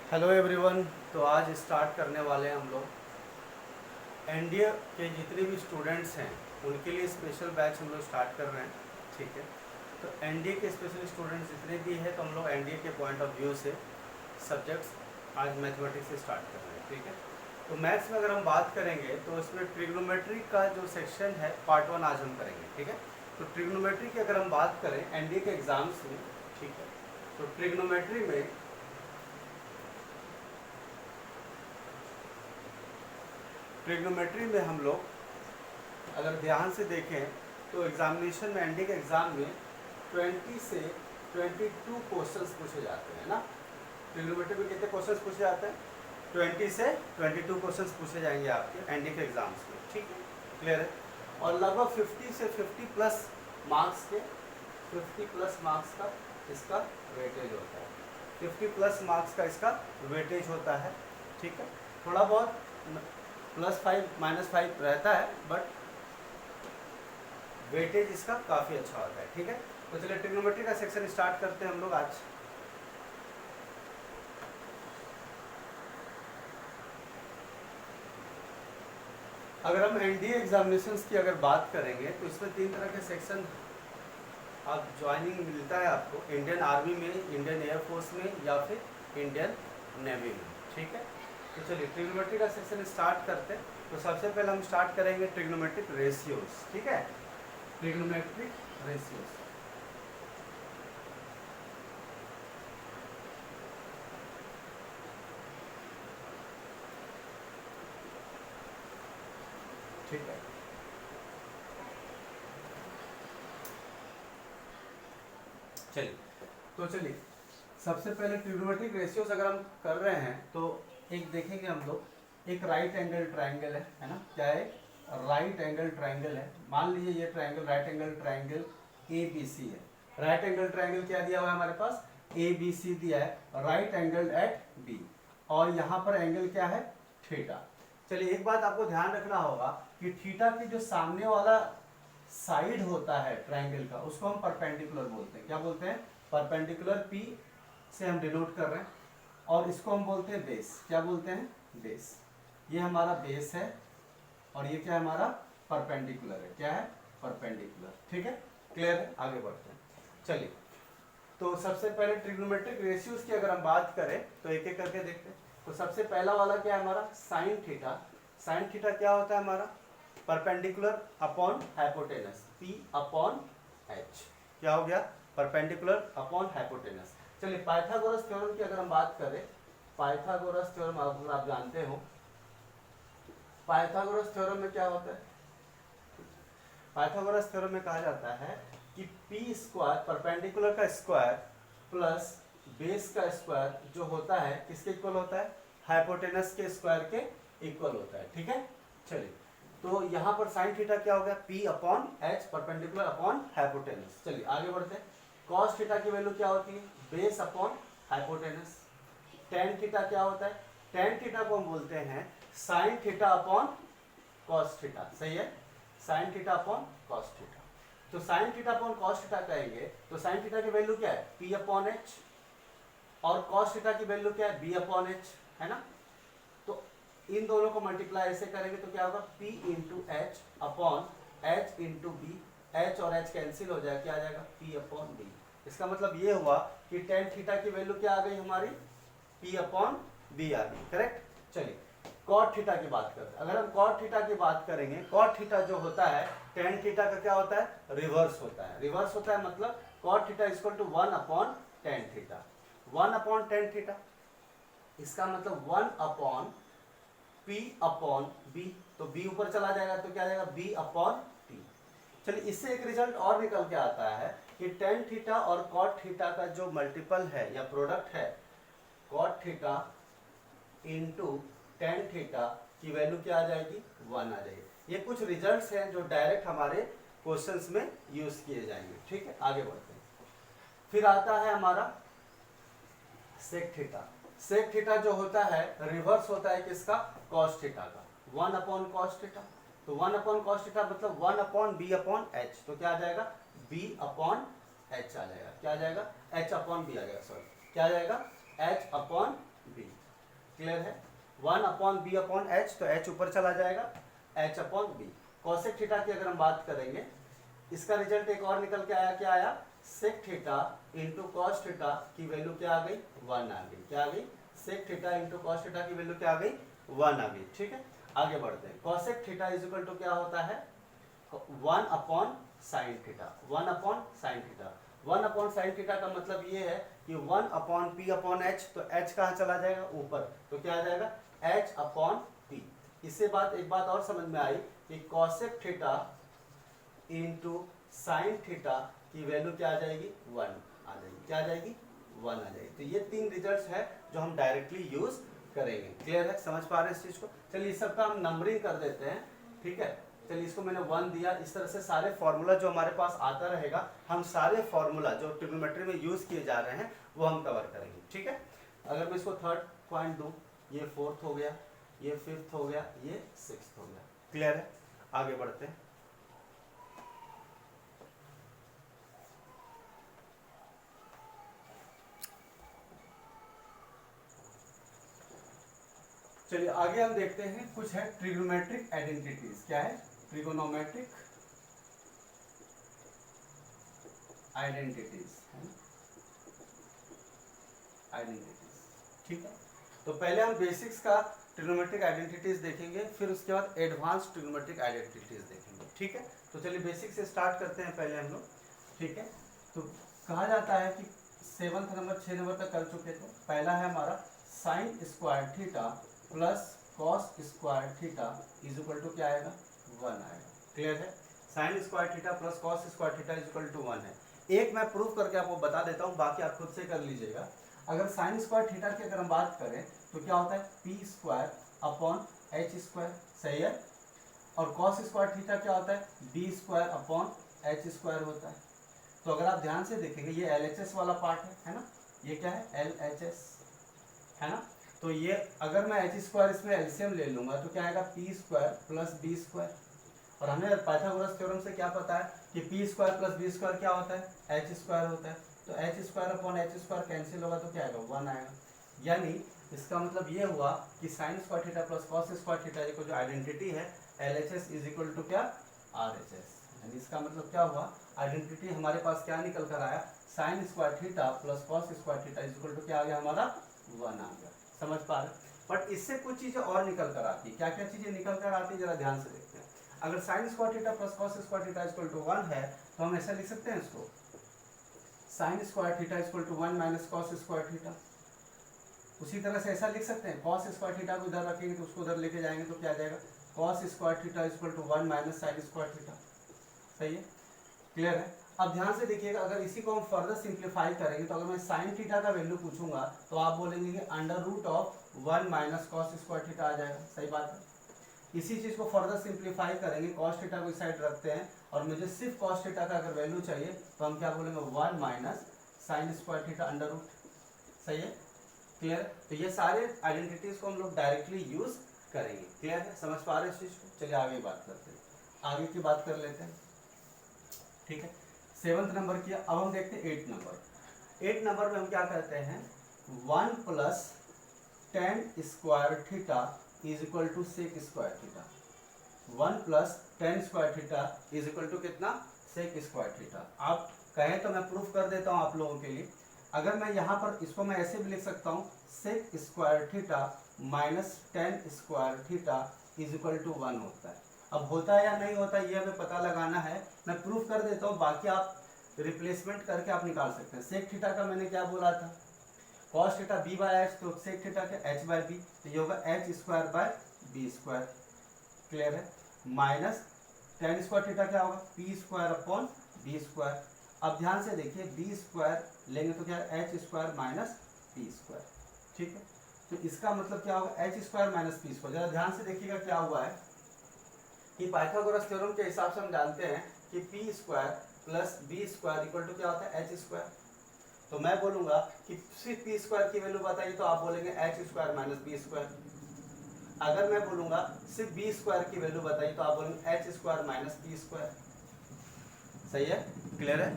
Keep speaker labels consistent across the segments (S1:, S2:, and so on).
S1: Hello everyone. तो आज start करने वाले हैं हम लोग एनडीए के जितने भी स्टूडेंट्स हैं उनके लिए स्पेशल बैच हम लोग स्टार्ट कर रहे हैं। ठीक है, तो एनडीए के स्पेशल स्टूडेंट्स जितने भी हैं तो हम लोग एनडीए के पॉइंट ऑफ व्यू से सब्जेक्ट्स आज मैथमेटिक्स से स्टार्ट कर रहे हैं। ठीक है, तो मैथ्स में अगर हम बात करेंगे तो इसमें ट्रिग्नोमेट्री का जो सेक्शन है पार्ट 1 आज हम करेंगे। ठीक है, तो ट्रिग्नोमेट्री की अगर हम बात करें एनडीए के एग्जाम्स में, ठीक है, तो ट्रिग्नोमेट्री में हम लोग अगर ध्यान से देखें तो एग्जामिनेशन में एनडीए के एग्ज़ाम में 20 से 22 क्वेश्चंस पूछे जाते हैं ना। ट्रिग्नोमेट्री में कितने क्वेश्चंस पूछे जाते हैं? 20 से 22 क्वेश्चंस पूछे जाएंगे आपके एनडीए के एग्जाम्स में। ठीक है, क्लियर है। और लगभग 50 से 50 प्लस मार्क्स के 50 प्लस मार्क्स का इसका वेटेज होता है। 50 प्लस मार्क्स का इसका वेटेज होता है। ठीक है, थोड़ा बहुत +5 -5 रहता है बट वेटेज इसका काफ़ी अच्छा होता है। ठीक है, तो चलिए ट्रिग्नोमेट्री का सेक्शन स्टार्ट करते हैं हम लोग आज। अगर हम एनडीए एग्जामिनेशंस की अगर बात करेंगे तो इसमें 3 तरह के सेक्शन आप ज्वाइनिंग मिलता है आपको, इंडियन आर्मी में, इंडियन एयरफोर्स में या फिर इंडियन नेवी में। ठीक है, तो चलिए ट्रिग्नोमेट्री का सेक्शन स्टार्ट करते हैं। तो सबसे पहले हम स्टार्ट करेंगे ट्रिग्नोमेट्रिक रेशियोज। ठीक है, ट्रिग्नोमेट्रिक रेशियोज। ठीक है, चलिए सबसे पहले ट्रिग्नोमेट्रिक रेशियोज अगर हम कर रहे हैं तो एक देखेंगे हम लोग, एक राइट एंगल ट्राइंगल है ना। क्या है? राइट एंगल ट्राइंगल है। मान लीजिए ये triangle right angle triangle ABC है। राइट एंगल ट्राइंगल क्या दिया हुआ है हमारे पास? ABC दिया है, राइट एंगल एट B। और यहाँ पर एंगल क्या है? थीटा। चलिए एक बात आपको ध्यान रखना होगा कि थीटा की जो सामने वाला साइड होता है ट्राइंगल का उसको हम परपेंडिकुलर बोलते हैं। क्या बोलते हैं? परपेंडिकुलर। P से हम डिनोट कर रहे हैं और इसको हम बोलते हैं बेस। क्या बोलते हैं? बेस। ये हमारा बेस है और ये क्या है? हमारा परपेंडिकुलर है। क्या है? परपेंडिकुलर। ठीक है, क्लियर है। आगे बढ़ते हैं। चलिए, तो सबसे पहले ट्रिग्नोमेट्रिक रेशियोज की अगर हम बात करें तो एक एक करके देखते हैं। तो सबसे पहला वाला क्या है हमारा? Sine theta. साइन थीटा क्या होता है हमारा? Perpendicular upon hypotenuse, P upon H। क्या हो गया? Perpendicular upon hypotenuse. चलिए पाइथागोरस थ्योरम की अगर हम बात करें, पाइथागोरस थ्योरम अगर आप जानते हो, पाइथागोरस थ्योरम में क्या होता है? पाइथागोरस थ्योरम में कहा जाता है कि पी स्क्वायर, परपेंडिकुलर का स्क्वायर प्लस बेस का स्क्वायर जो होता है किसके इक्वल होता है? हाइपोटेनस के स्क्वायर के इक्वल होता है। ठीक है, चलिए तो यहाँ पर साइन थीटा क्या हो गया? P upon H, perpendicular upon hypotenuse. चलिए आगे बढ़ते हैं। कॉस थीटा की वैल्यू क्या होती है? Base upon hypotenuse. Tan theta क्या होता है? टेन थीटा को हम बोलते हैं sine theta upon cos theta. सही है, sine theta upon cos theta. तो sine theta upon cos theta कहेंगे तो साइन थीटा की वैल्यू क्या है? P अपॉन H और कॉस थीटा की वैल्यू क्या है? B अपॉन H, है ना। तो इन दोनों को मल्टीप्लाई ऐसे करेंगे तो क्या होगा? P into H upon H into B। H और H कैंसिल हो जाएगा, क्या आ जाएगा? P upon B। इसका मतलब ये हुआ कि टेन थीटा की वैल्यू क्या आ गई हमारी? P अपॉन B आ गई। करेक्ट। चलिए कॉट थीटा की बात करते हैं। अगर हम कॉट थीटा की बात करेंगे, कॉट थीटा जो होता है टेन थीटा का क्या होता है? रिवर्स होता है। रिवर्स होता है मतलब cot theta equal to 1 upon tan theta. 1 upon tan theta, इसका मतलब 1 अपॉन P अपॉन B। तो B ऊपर चला जाएगा तो क्या आ जाएगा? B upon T। चलिए इससे एक रिजल्ट और निकल के आता है कि टेन थीटा और कॉट थीटा का जो मल्टीपल है या प्रोडक्ट है, cot theta into tan theta की वैल्यू क्या आ जाएगी? 1 आ जाएगी। ये कुछ रिजल्ट्स हैं जो डायरेक्ट हमारे क्वेश्चंस में यूज किए जाएंगे। ठीक है, आगे बढ़ते हैं। फिर आता है हमारा सेक थीटा। सेक थीटा जो होता है रिवर्स होता है किसका? कॉस थीटा का। 1 अपॉन कॉस थीटा। तो 1 अपॉन कॉस थीटा मतलब 1 अपॉन B अपॉन H। तो क्या आ जाएगा? B अपॉन H आ जाएगा। क्या आ जाएगा? H अपॉन B आ जाएगा, सॉरी क्या आ जाएगा? H upon B. क्लियर है? 1 अपॉन बी अपॉन एच, तो एच ऊपर चला जाएगा, H upon B. Cosec theta की अगर हम बात करेंगे, इसका रिजल्ट एक और निकल के आया, क्या आया? Sec theta into cos theta की वैल्यू क्या आ गई? 1 आ गई। क्या आ गई? Sec theta into cos theta की वैल्यू क्या आ गई? 1 आ गई। ठीक है, आगे बढ़ते हैं। Cosec theta is equal to क्या होता है? 1 upon sine theta. 1 upon sine theta. 1 upon sine theta का मतलब ये है कि 1 अपॉन पी अपॉन एच, तो एच कहाँ चला जाएगा? ऊपर, तो क्या आ जाएगा? H upon P. इससे एक बात और समझ में आई कि cosec theta into sine theta की वैल्यू क्या आ जाएगी? 1 आ जाएगी। क्या आ जाएगी? 1 आ जाएगी। तो ये 3 रिजल्ट्स है जो हम डायरेक्टली यूज करेंगे। क्लियर है? समझ पा रहे हैं इस चीज को? चलिए इस सबका हम नंबरिंग कर देते हैं। ठीक है, चलिए इसको मैंने 1 दिया। इस तरह से सारे फॉर्मूला जो हमारे पास आता रहेगा, हम सारे फॉर्मूला जो ट्रिग्नोमेट्री में यूज किए जा रहे हैं वो हम कवर करेंगे। ठीक है, अगर मैं इसको थर्ड पॉइंट दूं, ये फोर्थ हो गया, ये फिफ्थ हो गया, ये सिक्स्थ हो गया। क्लियर है? आगे बढ़ते हैं। चलिए आगे हम देखते हैं, कुछ है ट्रिग्नोमेट्रिक आइडेंटिटीज। क्या है? Trigonometric identities. ठीक है, तो पहले हम बेसिक्स का ट्रिग्नोमेट्रिक आइडेंटिटीज देखेंगे, फिर उसके बाद एडवांस ट्रिग्नोमेट्रिक आइडेंटिटीज देखेंगे। ठीक है, तो चलिए बेसिक से स्टार्ट करते हैं पहले हम लोग। ठीक है, तो कहा जाता है कि 7th नंबर 6 नंबर तक कर चुके थे। पहला है हमारा sine square theta plus cos square theta is equal to क्या आएगा? 1 आएगा। क्लियर है? Sine square theta plus cos square theta is equal to 1 है। एक मैं प्रूफ करके आपको बता देता हूँ, बाकी आप खुद से कर लीजिएगा। अगर साइन स्क्वायर थीटा की अगर हम बात करें तो क्या होता है? P square upon H square. सही है? और कॉस स्क्वायर थीटा क्या होता है? B square upon H square होता है। तो अगर आप ध्यान से देखेंगे, ये LHS वाला पार्ट है ना? ये क्या है? LHS है ना? तो ये अगर मैं एच स्क्वायर इसमें एलसीएम ले लूंगा तो क्या आएगा? P square plus B square. और हमें पाइथागोरस थ्योरम से क्या पता है कि P square plus B square क्या होता है? एच स्क्वायर होता है। तो H square upon H square cancel होगा तो क्या आएगा? 1 आएगा। यानी इसका मतलब ये हुआ कि sign square theta plus cos square theta को जो आइडेंटिटी है LHS इज इक्वल टू क्या? RHS। यानी इसका मतलब क्या हुआ? आइडेंटिटी हमारे पास क्या निकल कर आया? Sine square theta plus cos square theta is equal to क्या आ गया हमारा? 1 आ गया। समझ पा रहे? बट इससे कुछ चीजें और निकल कर आती है। क्या क्या चीजें निकल कर आती है, जरा ध्यान से देखते हैं। अगर sine square theta plus cos square theta equal to 1 है तो हम ऐसा लिख सकते हैं इसको, sine square theta equal to 1 minus cos square theta. उसी तरह से ऐसा लिख सकते हैं, कॉस स्क्वायर थीटा को इधर रखेंगे तो उसको उधर लेके जाएंगे तो क्या आ जाएगा? Cos square theta equal to 1 minus sine square theta. सही है? क्लियर है? अब ध्यान से देखिएगा, अगर इसी को हम फर्दर सिंप्लीफाई करेंगे तो अगर मैं साइन थीटा का वैल्यू पूछूंगा तो आप बोलेंगे कि under root of 1 minus cos square theta आ जाएगा। सही बात है? इसी चीज को फर्दर सिंप्लीफाई करेंगे, कॉस थीटा को इस साइड रखते हैं और मुझे सिर्फ कॉस थीटा का अगर वैल्यू चाहिए तो हम क्या बोलेंगे? 1 minus sine square theta under root. सही है? क्लियर? तो ये सारे आइडेंटिटीज को हम लोग डायरेक्टली यूज करेंगे। क्लियर है? समझ पा रहे हैं इस चीज को? चलिए आगे बात करते हैं, आगे की बात कर लेते हैं। ठीक है, 7th नंबर किया। अब हम देखते हैं 8 नंबर। 8 नंबर में हम क्या करते हैं? 1 plus tan square theta is equal to sec square theta. 1 plus tan square theta is equal to कितना? Sec square theta. आप कहें तो मैं प्रूफ कर देता हूं आप लोगों के लिए। अगर मैं यहाँ पर इसको मैं ऐसे भी लिख सकता हूँ, sec square theta minus tan square theta is equal to 1 होता है। अब होता है या नहीं होता है ये हमें पता लगाना है, मैं प्रूफ कर देता हूँ, बाकी आप रिप्लेसमेंट करके आप निकाल सकते हैं। सेक थीटा का मैंने क्या बोला था? Cos theta B by H, तो सेक थीटा का एच बाय बी, तो ये होगा H square by B square. Clear है? माइनस टेन स्क्वायर थीटा क्या होगा? P square upon B square. अब ध्यान से देखिए, बी स्क्वायर लेंगे तो क्या? H square minus P square. ठीक है, तो इसका मतलब क्या होगा? H square minus P square. जरा ध्यान से देखिएगा क्या हुआ है कि पाइथागोरस थ्योरम के हिसाब से हम जानते हैं कि P square plus B square equal to क्या होता है? H square. तो मैं बोलूंगा कि सिर्फ पी स्क्वायर की वैल्यू बताइए तो आप बोलेंगे H square minus B square. अगर मैं बोलूंगा सिर्फ बी स्क्वायर की वैल्यू बताइए तो आप बोलेंगे H square minus P square. सही है? क्लियर है?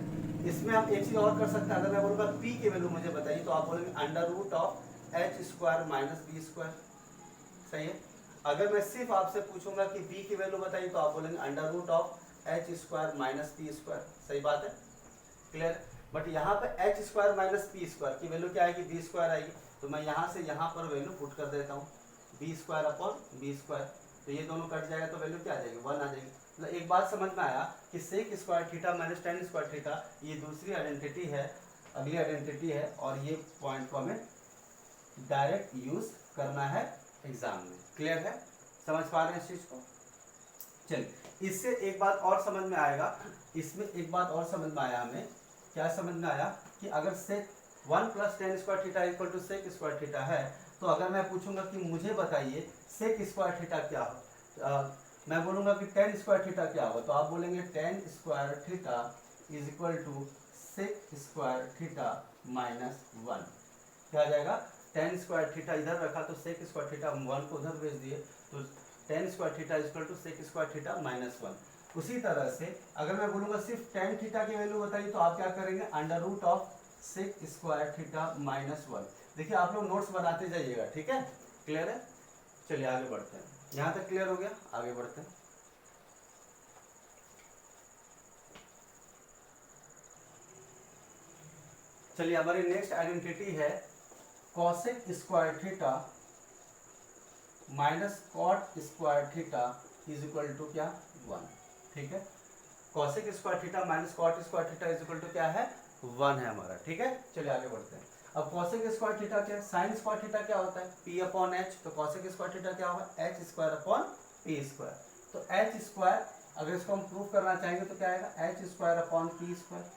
S1: इसमें हम एक चीज और कर सकते हैं, अगर मैं बोलूंगा पी की वैल्यू मुझे बताइए तो आप बोलेंगे under root of H square minus B square. सही है। अगर मैं सिर्फ आपसे पूछूंगा कि बी की वैल्यू बताइए तो आप बोलेंगे under root of H square minus P square. सही बात है, क्लियर। बट यहाँ पे H square minus P square की वैल्यू क्या आएगी, बी स्क्वायर आएगी। तो मैं यहाँ से यहाँ पर वैल्यू पुट कर देता हूँ, B square upon B square. तो ये दोनों कट जाएगा तो वैल्यू क्या आ जाएगी, 1 आ जाएगी। मतलब एक बात समझ में आया कि sec square theta minus tan square theta ये दूसरी आइडेंटिटी है, अगली आइडेंटिटी है, और ये पॉइंट को हमें डायरेक्ट यूज करना है एग्जाम में। क्लियर है, समझ पा रहे हैं इस चीज को। चलिए इससे एक बात और समझ में आएगा, इसमें एक बात और समझ में आया हमें। क्या समझ में आया कि अगर sec 1 plus tan square theta equal to sec square theta है, तो अगर मैं पूछूंगा कि मुझे बताइए सेक स्क्वायर थीटा क्या हो, मैं बोलूंगा कि टेन स्क्वायर थीटा क्या होगा, तो आप बोलेंगे tan square theta is equal to sec square theta minus 1। क्या आ जाएगा, टेन स्क्वायर थीटा इधर रखा तो सेक स्क्वायर थीटा 1 को उधर भेज दिए, तो tan square theta equal to sec square theta minus 1। उसी तरह से अगर मैं बोलूंगा सिर्फ टेन थीटा की वैल्यू बताइए तो आप क्या करेंगे, under root of sec square theta minus 1। देखिए आप लोग नोट्स बनाते जाइएगा, ठीक है, क्लियर है। चलिए आगे बढ़ते हैं, यहाँ तक क्लियर हो गया, आगे बढ़ते हैं। चलिए हमारी नेक्स्ट आइडेंटिटी है cosec square theta minus cot square theta is equal to क्या, 1। ठीक है, cosec square theta minus cot square theta is equal to क्या है, 1 है हमारा। ठीक है, चलिए आगे बढ़ते हैं। अब कॉसेक स्क्वायर थीटा क्या है, साइन स्क्वायर थीटा क्या होता है, पी अपॉन एच। तो कॉसेक स्क्वायर थीटा क्या होगा, H square upon P square. तो एच स्क्वायर अगर इसको हम प्रूव करना चाहेंगे तो क्या आएगा, H square upon P square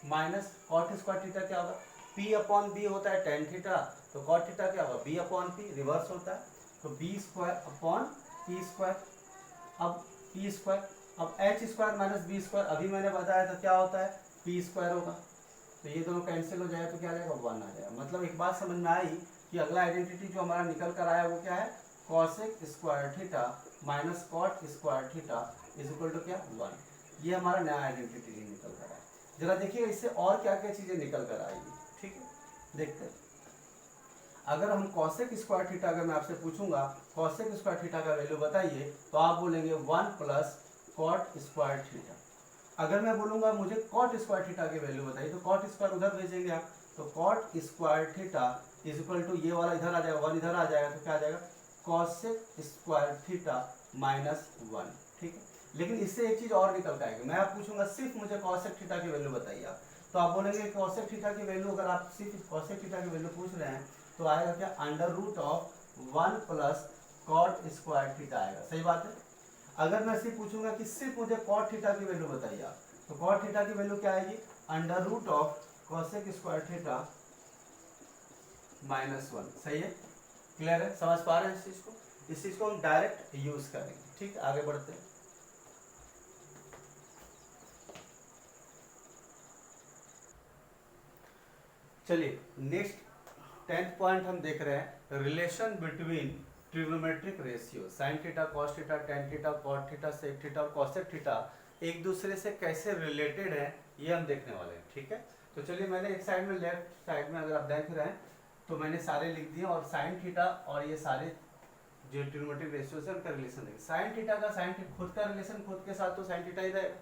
S1: minus cot square theta क्या होगा, पी अपॉन बी होता है टेन थीटा, तो कॉट थीटा क्या होगा, बी अपॉन पी, रिवर्स होता है, तो B square upon P square. अब पी स्क्वायर, अब H square minus B square अभी मैंने बताया था क्या होता है, पी स्क्वायर होगा। तो ये दोनों कैंसिल हो जाएगा तो क्या आ जाएगा, 1 आ जाएगा। मतलब एक बात समझ में आई कि अगला आइडेंटिटी जो हमारा निकल कर आया वो क्या है, cosec square theta minus cot square theta is equal to क्या, 1। ये हमारा नया आइडेंटिटी निकल कर आया। जरा देखिए इससे और क्या क्या चीजें निकल कर आएगी। ठीक है, देखते हैं। अगर हम कॉसेक स्क्वायर थीटा अगर मैं आपसे पूछूंगा कॉसेक स्क्वायर थीटा का वैल्यू बताइए, तो आप बोलेंगे 1 प्लस कॉट स्क्वायर थीटा। अगर मैं बोलूंगा मुझे कॉट स्क्वायर थीटा की वैल्यू बताइए, तो कॉट स्क्वायर उधर भेजेंगे आप, तो cot square theta is equal to ये वाला इधर आ जाएगा, 1 इधर आ जाएगा, तो क्या आ जाएगा, कॉसेक स्क्वायर थीटा माइनस 1। ठीक है, लेकिन इससे एक चीज और निकल आएगी। मैं आप पूछूंगा सिर्फ मुझे कॉसेक थीटा की वैल्यू बताइए आप, तो आप बोलेंगे कॉसेक थीटा की वैल्यू, अगर आप सिर्फ कॉसेक थीटा की वैल्यू पूछ रहे हैं तो आएगा क्या, under root of 1 plus cot square theta आएगा। सही बात है। अगर मैं सिर्फ पूछूंगा कि सिर्फ मुझे कॉट थीटा की वैल्यू बताइए आप, तो कॉट थीटा की वैल्यू क्या आएगी, under root of cosec square theta minus 1। सही है, क्लियर है, समझ पा रहे हैं इस चीज को। इस चीज को हम डायरेक्ट यूज करेंगे। ठीक, आगे बढ़ते हैं। चलिए नेक्स्ट 10th पॉइंट हम देख रहे हैं, relation between trigonometric ratio. Sine theta, cos theta, tan theta, cot theta, sec theta और कॉसेक थीटा एक दूसरे से कैसे रिलेटेड है ये हम देखने वाले हैं। ठीक है, तो चलिए मैंने एक साइड में, लेफ्ट साइड में अगर आप देख रहे हैं तो मैंने सारे लिख दिए, और साइन थीटा और ये सारे जो ट्रिग्नोमेट्रिक रेशियो से उनका रिलेशन देखिए। साइन थीटा का साइन खुद का रिलेशन खुद के साथ तो साइन थीटा ही रहेगा।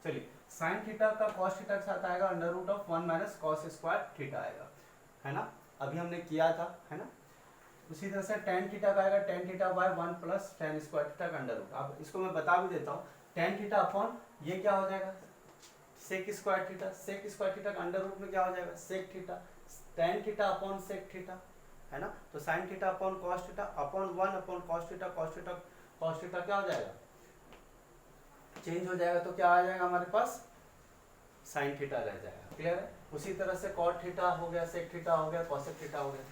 S1: चलिए साइन थीटा का कॉस थीटा के साथ आएगा under root of 1 minus cos square theta आएगा, है ना, अभी हमने किया था, है ना। उसी तरह से टेन थीटा का आएगा tan theta by 1 plus tan square theta का अंडर रूट। अब इसको मैं बता भी देता हूँ, टेन थीटा अपॉन ये क्या हो जाएगा, sec square theta, sec square theta का अंडर रूट में क्या हो जाएगा, sec theta, tan theta upon sec theta, है ना। तो sine theta upon cos theta upon 1 upon cos theta, cos theta cos theta क्या हो जाएगा, चेंज हो जाएगा, तो क्या आ जाएगा हमारे पास, साइन थीटा रह जाएगा। क्लियर है। उसी तरह से कॉट थीटा हो गया, सेक थीटा हो गया, कॉसेक थीटा हो गया।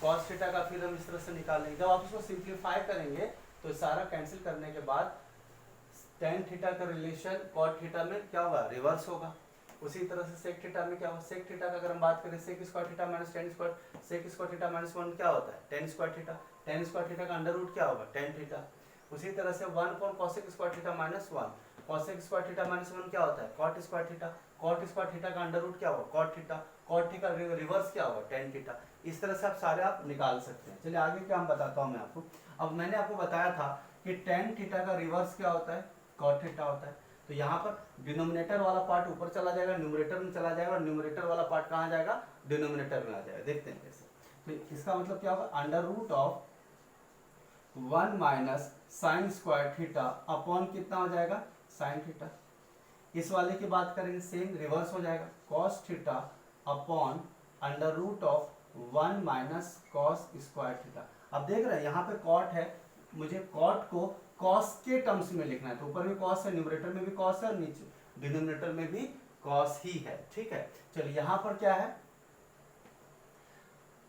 S1: कॉस थीटा का फिर हम इस तरह से निकालेंगे, जब आप इसको सिंप्लीफाई करेंगे तो सारा कैंसिल करने के बाद टेन थीटा का रिलेशन कॉट थीटा में क्या होगा, रिवर्स होगा। उसी तरह से सेक थीटा में क्या होगा, सेक थीटा का अगर हम बात करें, sec square theta minus tan square, sec square theta minus 1 क्या होता है, tan square theta, tan square theta का अंडर रूट क्या होगा, टेन थीटा। उसी तरह से 1 upon cosec square theta minus 1, cosec square theta minus 1 क्या होता है, cot square theta, cot square theta का अंडर रूट क्या होगा, कॉट थीटा, कॉट थीटा का रिवर्स क्या होगा टेन थीटा। इस तरह से आप सारे आप निकाल सकते हैं। चलिए आगे क्या हम बताता हूँ मैं आपको। अब मैंने आपको बताया था कि टेन थीटा का रिवर्स क्या होता है, कॉट थीटा होता है। तो यहाँ पर डिनोमिनेटर वाला पार्ट ऊपर चला जाएगा, न्यूमरेटर में चला जाएगा, और न्यूमरेटर वाला पार्ट कहाँ जाएगा, डिनोमिनेटर में आ जाएगा। देखते हैं कैसे। तो इसका मतलब क्या होगा, under root of 1 minus sine square theta upon कितना हो जाएगा, साइन थीटा। इस वाले की बात करेंगे, सेम रिवर्स हो जाएगा, cos theta upon under root of 1 minus cos square theta. अब देख रहे हैं यहाँ पे कॉट है, मुझे कॉट को कॉस के टर्म्स में लिखना है। तो ऊपर भी कॉस है, न्यूमरेटर में भी कॉस है, और नीचे डिनोमिनेटर में भी कॉस ही है। ठीक है, चलिए यहाँ पर क्या है,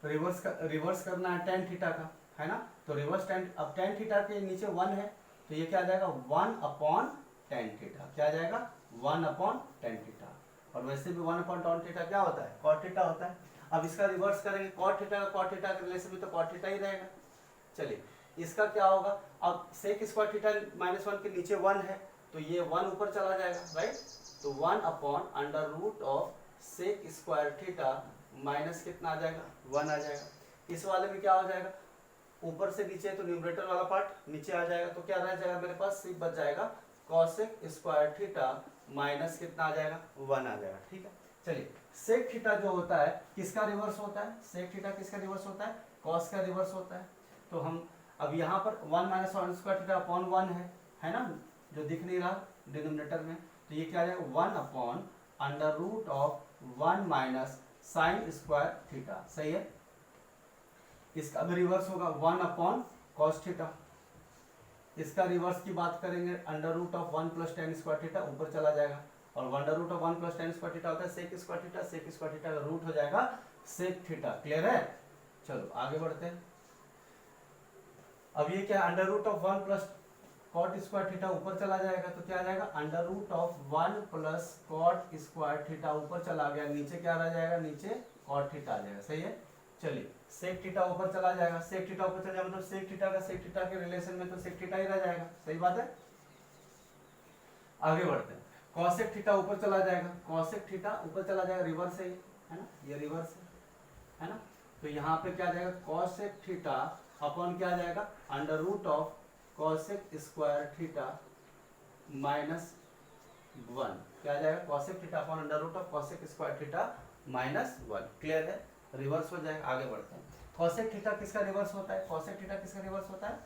S1: रिवर्स करना है टेन थीटा का, है ना। तो रिवर्स टेन, अब टेन थीटा के नीचे 1 है, तो ये क्या आ जाएगा 1 अपॉन टेन थीटा। क्या आ जाएगा 1 अपॉन टेन थीटा। और वैसे भी 1 अपॉन टेन थीटा क्या होता है, कॉट थीटा होता है। अब इसका रिवर्स करेंगे, कॉट थीटा का कॉट थीटा के रिलेशन में तो कॉट थीटा ही रहेगा। चलिए इसका क्या होगा, अब सेक स्क्वायर थीटा -1 के नीचे 1 है, तो ये 1 ऊपर चला जाएगा, राइट। तो 1 upon under root of sec square theta minus कितना आ जाएगा, 1 आ जाएगा। इस वाले में क्या हो जाएगा, ऊपर से नीचे तो न्यूमरेटर वाला पार्ट नीचे आ जाएगा, तो क्या रह जाएगा मेरे पास, सिर्फ बच जाएगा कॉसेक स्क्वायर थीटा माइनस कितना आ जाएगा, 1 आ जाएगा। ठीक है, चलिए सेक थीटा जो होता है किसका रिवर्स होता है, सेक थीटा किसका रिवर्स होता है, कॉस का रिवर्स होता है। तो हम अब यहाँ पर 1 माइनस स्क्वायर थीटा अपॉन 1 है ना, जो दिख नहीं रहा डिनोमिनेटर में। तो ये क्या आ जाएगा 1 upon under root of 1 minus sine square theta. सही है, इसका भी रिवर्स होगा 1 अपॉन कॉस थीटा। इसका रिवर्स की बात करेंगे, under root of 1 plus tan square theta ऊपर चला जाएगा, और under root of 1 plus tan square theta होता है sec square theta. Sec square theta का रूट हो जाएगा सेक थीटा। क्लियर है, चलो आगे बढ़ते हैं। अब ये क्या, under root of 1 plus cot square theta ऊपर चला जाएगा, तो क्या आ जाएगा under root of 1 plus cot square theta ऊपर चला गया, नीचे क्या रह जाएगा, नीचे कॉट थीटा आ जाएगा। सही है, चलिए सेक थीटा ऊपर चला जाएगा, सेक थीटा ऊपर चला जाएगा मतलब सेक थीटा का सेक थीटा के रिलेशन में तो सेक थीटा ही रह जाएगा। सही बात है, आगे बढ़ते हैं। कॉसेक थीटा ऊपर चला जाएगा, कॉसेक थीटा ऊपर चला जाएगा, रिवर्स है ना, ये रिवर्स है ना। तो यहाँ पे क्या आ जाएगा कॉसेक थीटा अपॉन क्या आ जाएगा under root of cosec square theta minus 1। क्या आ जाएगा cosec theta upon under root of cosec square theta minus 1। Clear है, रिवर्स हो जाएगा। आगे बढ़ते हैं, कॉसेक थीटा किसका रिवर्स होता है, कॉसेक थीटा किसका रिवर्स होता है,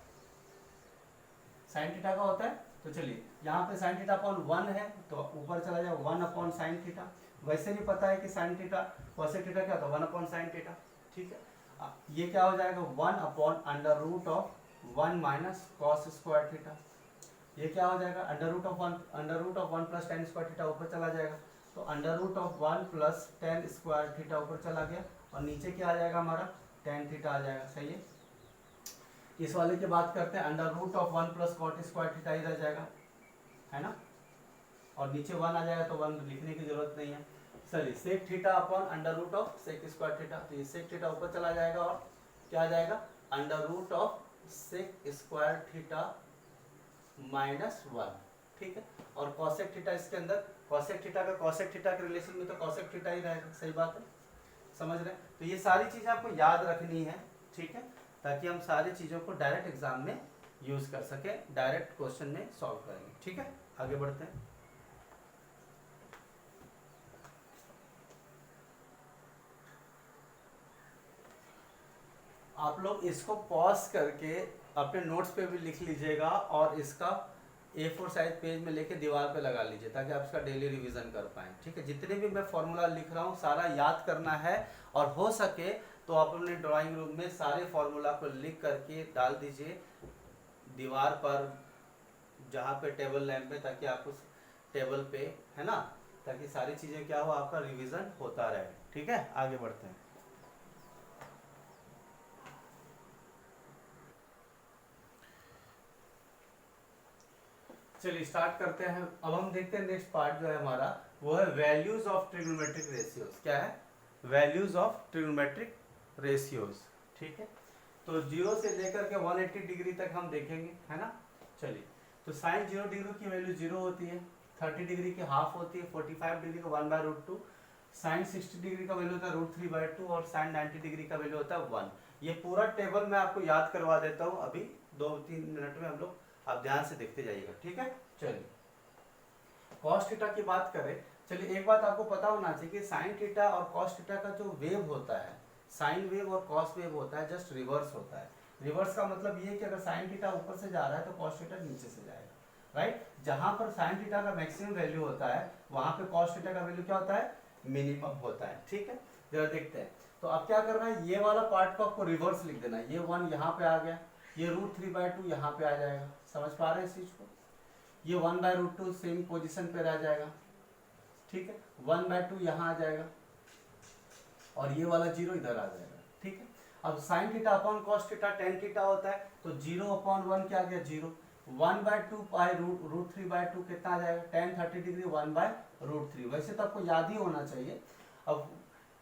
S1: साइन थीटा का होता है। तो चलिए यहाँ पे साइन थीटा अपॉन 1 है, तो ऊपर चला जाए 1 अपॉन साइन थीटा। वैसे भी पता है कि साइन थीटा कॉसेक थीटा क्या होता है 1 अपॉन साइन थीटा। ठीक है, ये क्या हो जाएगा 1 upon under root of 1 minus cos square theta. ये क्या हो जाएगा under root of 1 plus tan square theta ऊपर चला जाएगा, तो under root of 1 plus tan square theta ऊपर चला गया, और नीचे क्या आ जाएगा हमारा टेन थीटा आ जाएगा। सही है, इस वाले की बात करते हैं, under root of 1 plus cot square theta ही रह जाएगा, है ना, और नीचे 1 आ जाएगा तो 1 लिखने की जरूरत नहीं है। चलिए sec theta upon under root of sec square theta, तो ये सेक थीटा ऊपर चला जाएगा और क्या आ जाएगा under root of sec square theta minus 1। ठीक है, और कॉसेक थीटा इसके अंदर, कॉसेक थीटा का कॉसेक थीटा के रिलेशन में तो कॉसेक थीटा ही रहेगा। सही बात है, समझ रहे हैं। तो ये सारी चीजें आपको याद रखनी है, ठीक है, ताकि हम सारी चीजों को डायरेक्ट एग्जाम में यूज कर सके, डायरेक्ट क्वेश्चन में सॉल्व करेंगे। ठीक है, आगे बढ़ते हैं। आप लोग इसको पॉज करके अपने नोट्स पे भी लिख लीजिएगा, और इसका A4 साइज पेज में लेके दीवार पे लगा लीजिए, ताकि आप इसका डेली रिवीजन कर पाएँ। ठीक है, जितने भी मैं फॉर्मूला लिख रहा हूँ सारा याद करना है, और हो सके तो आप अपने ड्राइंग रूम में सारे फॉर्मूला को लिख करके डाल दीजिए दीवार पर, जहाँ पे टेबल लैंप पे, ताकि आप उस टेबल पे, है ना, ताकि सारी चीज़ें क्या हो आपका रिवीजन होता रहे। ठीक है, आगे बढ़ते हैं। चलिए स्टार्ट करते हैं। अब हम देखते हैं नेक्स्ट पार्ट जो है हमारा, वो है वैल्यूज ऑफ ट्रिग्नोमेट्रिक रेशियोज। क्या है, वैल्यूज ऑफ ट्रिग्नोमेट्रिक रेशियोज। ठीक है, तो 0 से लेकर के 180 डिग्री तक हम देखेंगे, है ना। चलिए, तो साइन 0 डिग्री की वैल्यू 0 होती है, 30 डिग्री की हाफ होती है, 45 डिग्री को 1/√2, साइन 60 डिग्री का वैल्यू होता है √3/2 और साइन 90 डिग्री का वैल्यू होता है 1। ये पूरा टेबल मैं आपको याद करवा देता हूँ अभी 2-3 मिनट में, हम लोग आप ध्यान से देखते जाइएगा, ठीक है। चलिए कॉस थीटा की बात करें। चलिए एक बात आपको पता होना चाहिए कि साइन थीटा और कॉस थीटा का जो वेव होता है, साइन वेव और कॉस वेव होता है, जस्ट रिवर्स होता है। रिवर्स का मतलब ये कि अगर साइन थीटा ऊपर से जा रहा है तो कॉस थीटा नीचे से जाएगा, राइट। जहां पर साइन थीटा का मैक्सिमम वैल्यू होता है वहां पे कॉस थीटा का वैल्यू क्या होता है, मिनिमम होता है, ठीक है। जरा देखते हैं। तो अब क्या करना है, ये वाला पार्ट को आपको रिवर्स लिख देना है। ये 1 यहाँ पे आ गया, ये √3/2 यहाँ पे आ जाएगा, समझ पा रहे हैं इस चीज को। ये 1/√2 सेम पोजीशन पे रह जाएगा, ठीक है। 1/2 यहाँ आ जाएगा और ये वाला 0 इधर आ जाएगा, ठीक है। अब sign theta upon cos theta tan theta होता है, तो 0/1 क्या आ गया 0। 1/2 पाई √3/2 कितना आ जाएगा, tan 30 डिग्री 1/√3। वैसे तो आपको याद ही होना चाहिए। अब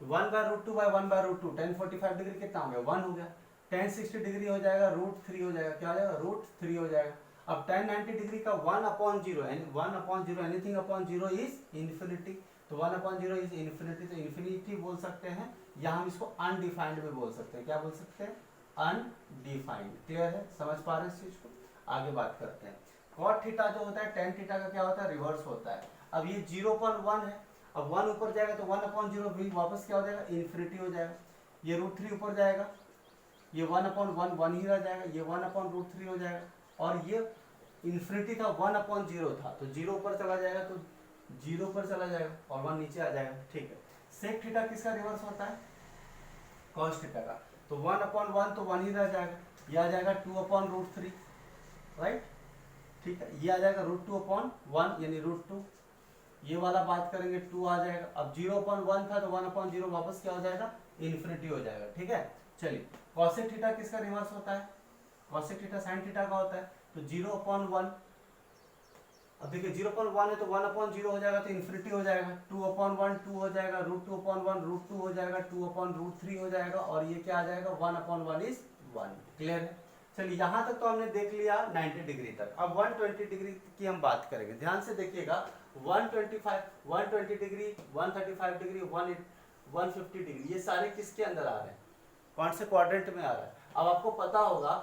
S1: 1/√2 बाई 1/√2 tan 45 डिग्री कितना हो गया 1 हो गया। tan 60 डिग्री हो जाएगा √3 हो जाएगा, क्या हो जाएगा √3 हो जाएगा। अब tan 90 डिग्री का 1/0 1/0 एनीथिंग अपॉन 0 इज इन्फिनिटी, तो 1/0 इज इन्फिनिटी, तो इन्फिनिटी बोल सकते हैं, या हम इसको अनडिफाइंड भी बोल सकते हैं। क्या बोल सकते हैं, अनडिफाइंड। क्लियर है, समझ पा रहे हैं इस चीज को। आगे बात करते हैं। कॉट थीटा जो होता है tan थीटा का क्या होता है, रिवर्स होता है। अब ये 0/1 है, अब 1 ऊपर जाएगा तो 1/0 भी वापस क्या हो जाएगा, इन्फिनिटी हो जाएगा। ये √3 ऊपर जाएगा, ये 1/1 1 ही रह जाएगा, ये 1/√3 हो जाएगा। और ये इन्फिनिटी था 1/0 था, तो 0 ऊपर चला जाएगा तो 0 पर चला जाएगा और 1 नीचे आ जाएगा, ठीक है। सेक थीटा किसका रिवर्स होता है, कॉस थीटा का, तो 1/1 तो 1 ही रह जाएगा, ये आ जाएगा 2/√3, राइट, ठीक है। ये आ जाएगा √2/1 यानी √2, ये वाला बात करेंगे 2 आ जाएगा। अब 0/1 था तो 1/0 वापस क्या हो जाएगा, इन्फिनिटी हो जाएगा, ठीक है। चलिए कॉसेक थीटा किसका रिवर्स होता है, कॉसेक थीटा साइन थीटा का होता है, तो 0/1। अब देखिए 0/1 है तो 1/0 हो जाएगा तो इन्फिनिटी हो जाएगा, 2/1 2 हो जाएगा, √2/1 √2 हो जाएगा, 2/√3 हो जाएगा, और ये क्या आ जाएगा 1/1 इज 1। क्लियर है। चलिए यहाँ तक तो हमने देख लिया 90 डिग्री तक। अब 120 डिग्री की हम बात करेंगे, ध्यान से देखिएगा। 120 डिग्री, 135 डिग्री, 150 डिग्री, ये सारे किसके अंदर आ रहे हैं, कौन से क्वाड्रेंट में आ रहा है। अब आपको पता होगा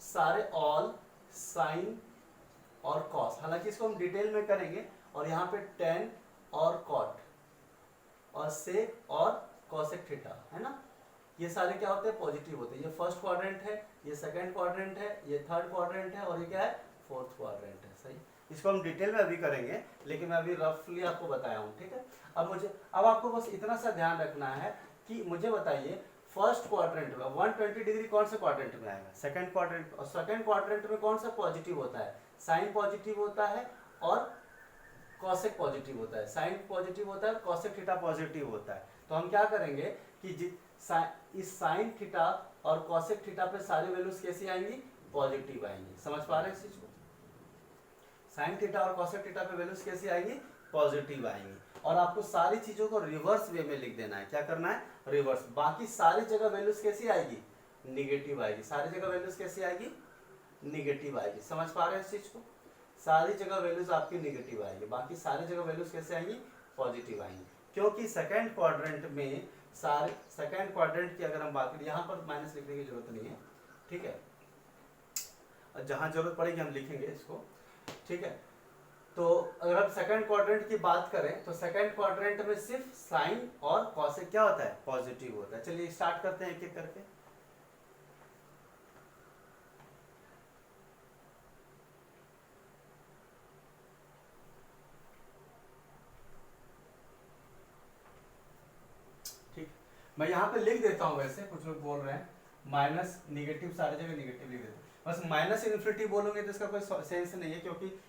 S1: सारे ऑल, साइन और कॉस, हालांकि इसको हम डिटेल में करेंगे, और यहाँ पे tan और कॉट और सेक और कॉसेक थीटा है ना, ये सारे क्या होते हैं, पॉजिटिव होते हैं। ये फर्स्ट क्वाड्रेंट है, ये सेकंड क्वाड्रेंट है, ये थर्ड क्वाड्रेंट है, और ये क्या है, फोर्थ क्वाड्रेंट है। सही, इसको हम डिटेल में अभी करेंगे, लेकिन मैं अभी रफली आपको बताया हूँ, ठीक है। अब आपको बस इतना सा ध्यान रखना है कि मुझे बताइए फर्स्ट क्वाड्रेंट में 120 डिग्री कौन से क्वाड्रेंट में आएगा, सेकंड क्वाड्रेंट, और सेकंड क्वाड्रेंट में कौन सा पॉजिटिव होता है, साइन पॉजिटिव होता है और कॉसेक पॉजिटिव होता है। साइन पॉजिटिव होता है, कॉसेक थीटा पॉजिटिव होता है। तो हम क्या करेंगे कि इस साइन थीटा और कॉसेक थीटा पे सारी वैल्यूज कैसी आएंगी, पॉजिटिव आएंगी। समझ पा रहे हैं इस चीज को, साइन थीटा और कॉसेक थीटा पे वैल्यूज कैसी आएंगी, पॉजिटिव आएंगी। और आपको सारी चीजों को रिवर्स वे में लिख देना है। क्या करना है, रिवर्स। बाकी सारी जगह वैल्यूज कैसी आएगी, निगेटिव आएगी। सारी जगह वैल्यूज कैसी आएगी, निगेटिव आएगी। समझ पा रहे हैं इस चीज को, सारी जगह वैल्यूज आपकी निगेटिव आएगी, बाकी सारी जगह वैल्यूज कैसे आएंगी, पॉजिटिव आएंगी। क्योंकि सेकंड क्वाड्रेंट में सारे, सेकंड क्वाड्रेंट की अगर हम बात करें, यहाँ पर माइनस लिखने की जरूरत नहीं है, ठीक है, जहां जरूरत पड़ेगी हम लिखेंगे इसको, ठीक है। तो अगर हम सेकंड क्वाड्रेंट की बात करें तो सेकंड क्वाड्रेंट में सिर्फ साइन और कॉसेक क्या होता है, पॉजिटिव होता है। चलिए स्टार्ट करते हैं एक एक करके। ठीक, मैं यहाँ पे लिख देता हूँ, वैसे कुछ लोग बोल रहे हैं माइनस निगेटिव, सारी जगह निगेटिव लिख देते हैं। बस माइनस इन्फिनिटी बोलोगे तो इसका कोई सेंस नहीं है, क्योंकि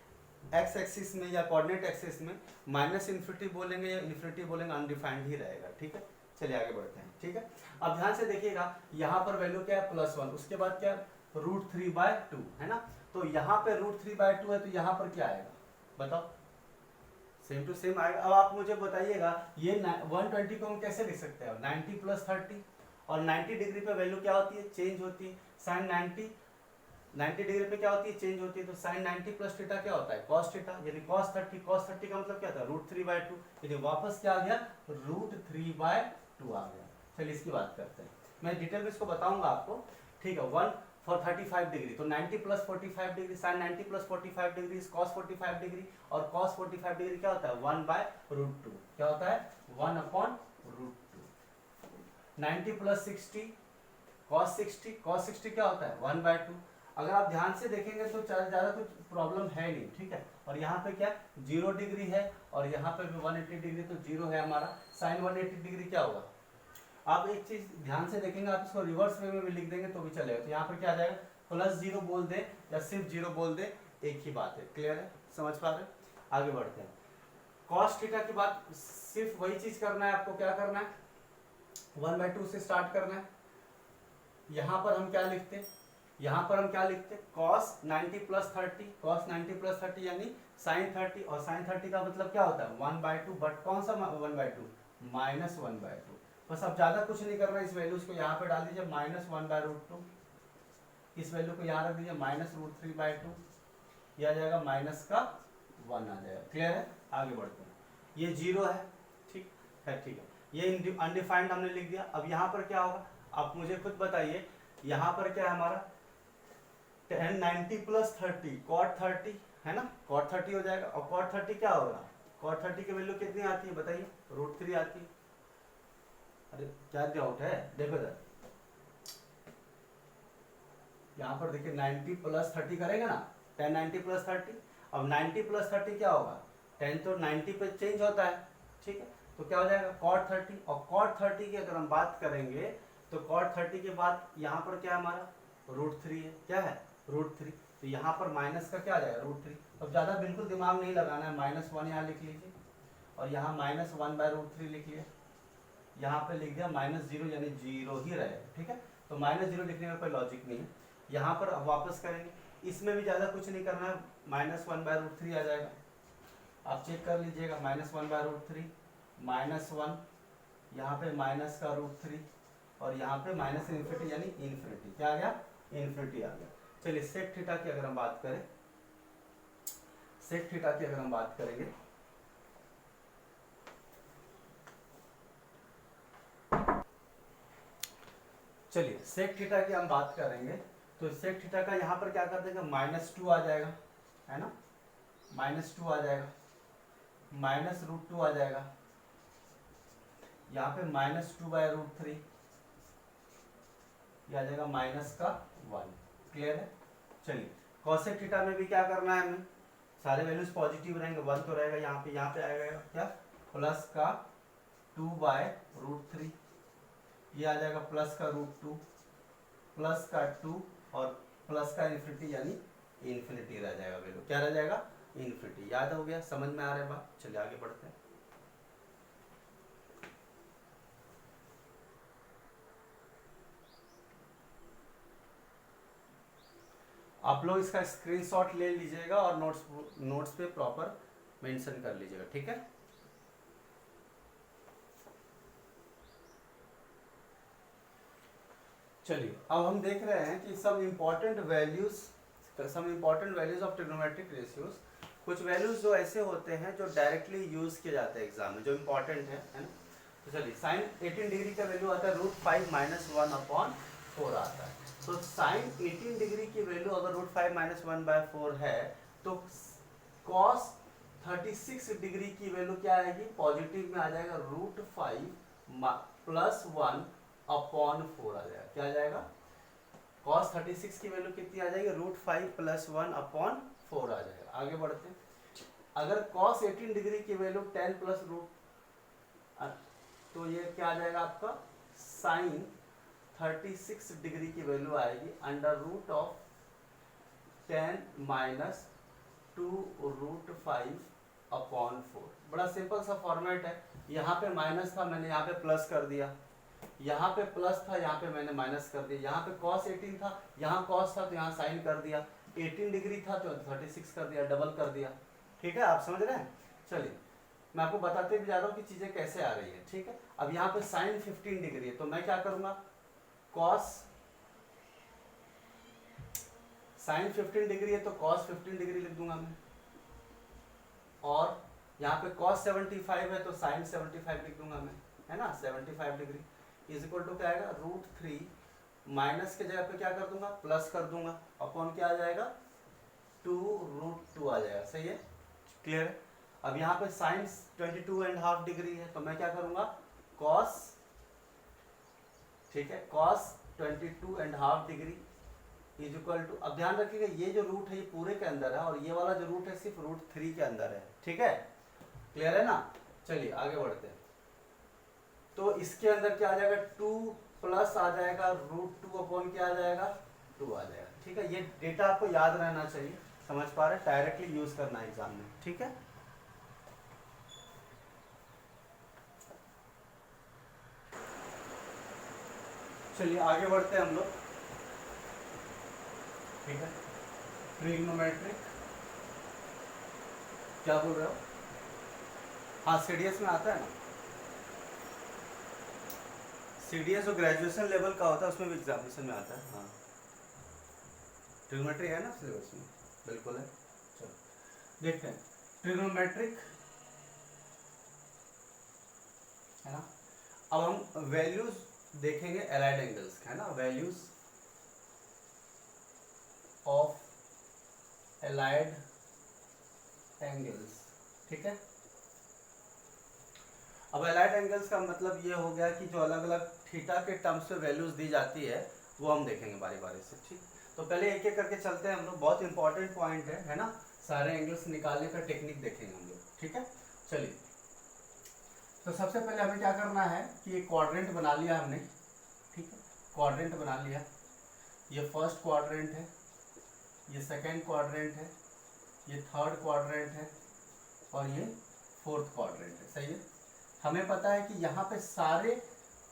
S1: एक्स एक्सिस में या कोऑर्डिनेट एक्सिस में माइनस इन्फिनिटी बोलेंगे या इन्फिनिटी बोलेंगे अनडिफाइंड ही रहेगा, ठीक है। चलिए आगे बढ़ते हैं, ठीक है। अब ध्यान से देखिएगा, यहाँ पर वैल्यू क्या है, +1, उसके बाद क्या √3/2 है ना। तो यहाँ पे √3/2 है, तो यहाँ पर क्या आएगा बताओ, सेम टू सेम आएगा। अब आप मुझे बताइएगा ये 120 को हम कैसे लिख सकते हैं, 90 + 30, और 90 डिग्री पे वैल्यू क्या होती है, चेंज होती है। साइन 90 90 डिग्री पे क्या होती है, चेंज होती है, तो साइन 90 प्लस थीटा क्या होता है, कॉस थीटा, यानी कॉस 30, कॉस 30 का मतलब क्या था, √3/2, यानी वापस क्या आ गया, √3/2 आ गया। चलिए इसकी बात करते हैं, मैं डिटेल में इसको बताऊंगा आपको, ठीक है। 1 फॉर 35 डिग्री, तो 90 plus 45 degree, sine 90 plus 45 degree cos 45 degree, और कॉस 45 डिग्री क्या होता है, 1/√2, क्या होता है, 1/√2। 90 प्लस 60 cos 60, cos 60 क्या होता है, 1/2। अगर आप ध्यान से देखेंगे तो ज्यादा कुछ प्रॉब्लम है नहीं, ठीक है। और यहाँ पे क्या 0 डिग्री है, और यहाँ पे भी 180 डिग्री, तो 0 है हमारा, साइन 180 डिग्री क्या होगा। आप एक चीज ध्यान से देखेंगे, आप इसको रिवर्स वे में भी लिख देंगे तो भी चलेगा। तो यहाँ पे क्या आ जाएगा, +0 बोल दे या सिर्फ 0 बोल दे, एक ही बात है। क्लियर है, समझ पा रहे, आगे बढ़ते हैं। cos थीटा की बात, सिर्फ वही चीज करना है आपको, क्या करना है, 1/2 से स्टार्ट करना है। यहाँ पर हम क्या लिखते, यहाँ पर हम क्या लिखते, cos 90 प्लस 30, cos 90 प्लस 30 यानी sin 30, और sin 30 का मतलब क्या होता है, 1/2, बट कौन सा 1/2, -1/2। बस अब ज्यादा कुछ नहीं करना, इस वैल्यूज को यहाँ पे डाल दीजिए, -1/√2, इस वैल्यू को यहाँ रख दीजिए, -√3/2, यह आ जाएगा माइनस का 1 आ जाएगा। क्लियर है, आगे बढ़ते हैं। ये 0 है, ठीक है, ठीक है, ये अनडिफाइंड हमने लिख दिया। अब यहाँ पर क्या होगा, आप मुझे खुद बताइए, यहाँ पर क्या है हमारा, tan 90 प्लस 30, cot 30 है ना, cot 30 हो जाएगा, और cot 30 क्या होगा, cot 30 की वैल्यू कितनी आती है बताइए, √3 आती है। अरे क्या डाउट है, देखो सर, यहाँ पर देखिए 90 प्लस 30 करेगा ना, tan 90 प्लस 30, अब 90 प्लस 30 क्या होगा, tan तो 90 पे चेंज होता है, ठीक है, तो क्या हो जाएगा cot 30, और cot 30 की अगर हम बात करेंगे तो cot 30 के बाद यहाँ पर क्या है हमारा, √3 है, क्या है, √3, तो यहाँ पर माइनस का क्या आ जाएगा, √3। अब ज़्यादा बिल्कुल दिमाग नहीं लगाना है, -1 यहाँ लिख लीजिए, और यहाँ -1/√3 लिख लिया, यहाँ पे लिख दिया -0, यानी 0 ही रहेगा, ठीक है। तो -0 लिखने में कोई लॉजिक नहीं है। यहाँ पर अब वापस करेंगे, इसमें भी ज़्यादा कुछ नहीं करना है, -1/√3 आ जाएगा, आप चेक कर लीजिएगा, -1/√3, -1, यहाँ पे माइनस का √3, और यहाँ पे -∞ यानी इन्फिनिटी, क्या आ गया, इन्फिनिटी आ गया। चलिए सेक थीटा की अगर हम बात करें, सेक थीटा की अगर हम बात करेंगे, चलिए सेक थीटा की हम बात करेंगे, तो सेक थीटा का यहाँ पर क्या कर देंगे, -2 आ जाएगा, है ना, -2 आ जाएगा, -√2 आ जाएगा, यहाँ पे -2/√3, यह आ जाएगा -1। क्लियर है, चलिए कॉसेक थीटा में भी क्या करना है हमें, सारे वैल्यूज पॉजिटिव रहेंगे, 1 तो रहेगा, यहाँ पे आएगा क्या, प्लस का 2/√3, ये आ जाएगा प्लस का √2, प्लस का 2, और प्लस का इन्फिनिटी, यानी इन्फिनिटी रह जाएगा वैल्यू, क्या रह जाएगा, इन्फिनिटी। याद हो गया, समझ में आ रहा है बात, चलिए आगे बढ़ते हैं। आप लोग इसका स्क्रीनशॉट ले लीजिएगा और नोट्स पे प्रॉपर मेंशन कर लीजिएगा, ठीक है। चलिए अब हम देख रहे हैं कि some important values of trigonometric ratios, कुछ वैल्यूज जो ऐसे होते हैं जो डायरेक्टली यूज किए जाते हैं एग्जाम में, जो इम्पोर्टेंट है ना। तो चलिए साइन 18 डिग्री का वैल्यू आता है √5 - 1/4 आता है। तो साइन 18 डिग्री की वैल्यू अगर √5 - 1/4 है, तो कॉस 36 डिग्री की वैल्यू क्या आएगी, पॉजिटिव में आ जाएगा, √5 + 1/4 आ जाएगा, क्या आ जाएगा, cos 36 की वैल्यू कितनी आ जाएगी, √5 + 1/4 आ जाएगा। आगे बढ़ते हैं, अगर cos 18 डिग्री की वैल्यू 10 + √, तो ये क्या आ जाएगा आपका, साइन 36 डिग्री की वैल्यू आएगी √10 - 2√5/4। बड़ा सिंपल सा फॉर्मेट है, यहाँ पे माइनस था, मैंने यहाँ पे प्लस कर दिया, यहाँ पे प्लस था, यहाँ पे मैंने माइनस कर दिया, यहाँ पे cos 18 था, यहाँ cos था तो यहाँ साइन कर दिया, 18 डिग्री था तो 36 कर दिया, डबल कर दिया, ठीक है, आप समझ रहे हैं। चलिए मैं आपको बताते भी जा रहा हूँ कि चीज़ें कैसे आ रही है, ठीक है। अब यहाँ पे साइन 15 डिग्री है, तो मैं क्या करूँगा, cos साइन 15 डिग्री है तो कॉस 15 डिग्री लिख दूंगा मैं, और यहाँ पे कॉस 75 है तो साइन 75 लिख दूंगा मैं, है ना, 75 डिग्री इज इक्वल टू क्या आएगा, √3 माइनस के जगह पे क्या कर दूंगा, प्लस कर दूंगा, अपॉन क्या आ जाएगा, 2√2 आ जाएगा। सही है, क्लियर है। अब यहाँ पे साइन 22.5 डिग्री है तो मैं क्या करूंगा, कॉस, ठीक है, cos 22.5 degree is equal to, अब ध्यान रखिएगा ये जो रूट है ये पूरे के अंदर है और ये वाला जो रूट है सिर्फ √3 के अंदर है। ठीक है, क्लियर है ना। चलिए आगे बढ़ते हैं। तो इसके अंदर क्या आ जाएगा, 2 प्लस आ जाएगा √2 अपॉन क्या आ जाएगा, 2 आ जाएगा। ठीक है, ये डेटा आपको याद रहना चाहिए, समझ पा रहे हैं, डायरेक्टली यूज करना है एग्जाम में। ठीक है, चलिए आगे बढ़ते हैं हम लोग। ठीक है, ट्रिग्नोमेट्रिक, क्या बोल रहे हो, हाँ सीडीएस में आता है ना, सीडीएस जो ग्रेजुएशन लेवल का होता है उसमें भी एग्जामिनेशन में आता है। हाँ ट्रिग्नोमेट्रिक है ना सिलेबस में, बिल्कुल है। चलो देखते हैं ट्रिग्नोमेट्रिक, है ना। अब हम वैल्यूज देखेंगे एलाइड एंगल्स, है ना, वैल्यूज ऑफ एलाइड एंगल्स। ठीक है, अब एलाइड एंगल्स का मतलब ये हो गया कि जो अलग अलग थीटा के टर्म्स पे वैल्यूज दी जाती है वो हम देखेंगे बारी बारी से। ठीक, तो पहले एक एक करके चलते हैं हम लोग, बहुत इंपॉर्टेंट पॉइंट है ना, सारे एंगल्स निकालने का टेक्निक देखेंगे हम लोग। ठीक है, चलिए तो सबसे पहले हमें क्या करना है कि एक क्वाड्रेंट बना लिया हमने। ठीक है, क्वाड्रेंट बना लिया, ये फर्स्ट क्वाड्रेंट है, ये सेकेंड क्वाड्रेंट है, ये थर्ड क्वाड्रेंट है और ये फोर्थ क्वाड्रेंट है। सही है, हमें पता है कि यहाँ पे सारे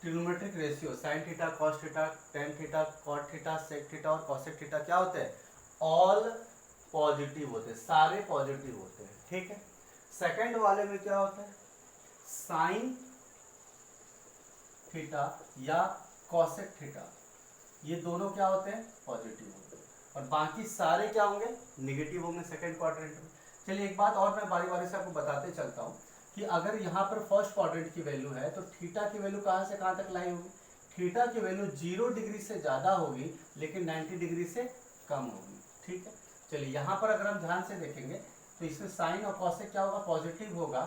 S1: trigonometric ratio sine theta, cos theta, tan theta, cot theta, sec theta और कॉसेक थीटा क्या होते हैं, ऑल पॉजिटिव होते हैं, सारे पॉजिटिव होते हैं। ठीक है, सेकंड वाले में क्या होता है, साइन थीटा या कॉसेक थीटा, ये दोनों क्या होते हैं, पॉजिटिव होते हैं और बाकी सारे क्या होंगे, निगेटिव होंगे सेकंड क्वाड्रेंट में। चलिए एक बात और मैं बारी बारी से आपको बताते चलता हूँ कि अगर यहाँ पर फर्स्ट क्वाड्रेंट की वैल्यू है तो थीटा की वैल्यू कहाँ से कहाँ तक लाई होगी, थीटा की वैल्यू 0 डिग्री से ज़्यादा होगी लेकिन 90 डिग्री से कम होगी। ठीक है, चलिए यहाँ पर अगर हम ध्यान से देखेंगे तो इसमें साइन और कॉसेक क्या होगा, पॉजिटिव होगा।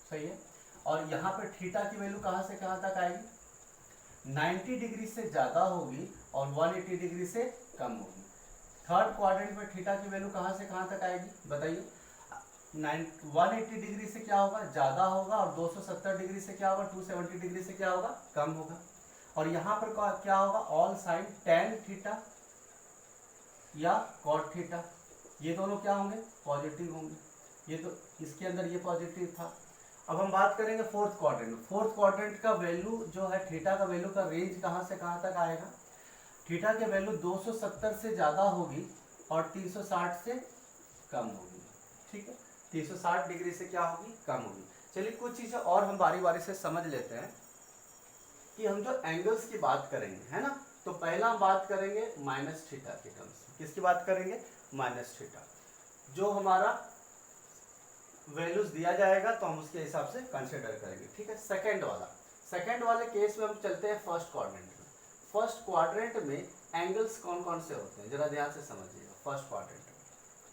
S1: सही है, और यहाँ पर थीटा की वैल्यू कहाँ से कहाँ तक आएगी, 90 डिग्री से ज़्यादा होगी और 180 डिग्री से कम होगी। थर्ड क्वाड्रेंट में थीटा की वैल्यू कहाँ से कहाँ तक आएगी, बताइए, 180 डिग्री से क्या होगा, ज़्यादा होगा और 270 डिग्री से क्या होगा, 270 डिग्री से क्या होगा, कम होगा। और यहाँ पर क्या होगा, ऑल साइन टेन थीटा या कॉट थीटा, ये दोनों क्या होंगे, पॉजिटिव होंगे। ये तो इसके अंदर ये पॉजिटिव था। अब हम बात करेंगे फोर्थ क्वाड्रेंट। फोर्थ क्वाड्रेंट का वैल्यू जो है, थीटा का वैल्यू का रेंज कहाँ से कहाँ तक आएगा, थीटा के वैल्यू 270 से ज़्यादा होगी और 360 से कम होगी। ठीक है, 360 डिग्री से क्या होगी, कम होगी। चलिए कुछ चीज़ें और हम बारी बारी से समझ लेते हैं कि हम जो एंगल्स की बात करेंगे, है ना, तो पहला हम बात करेंगे माइनस थीटा के टर्म्स। किसकी बात करेंगे, माइनस थीटा, जो हमारा वैल्यूज दिया जाएगा तो हम उसके हिसाब से कंसिडर करेंगे। ठीक है, सेकंड वाले केस में हम चलते हैं फर्स्ट क्वाड्रेंट में। फर्स्ट क्वाड्रेंट में एंगल्स कौन कौन से होते हैं, जरा ध्यान से समझिएगा फर्स्ट क्वाड्रेंट में।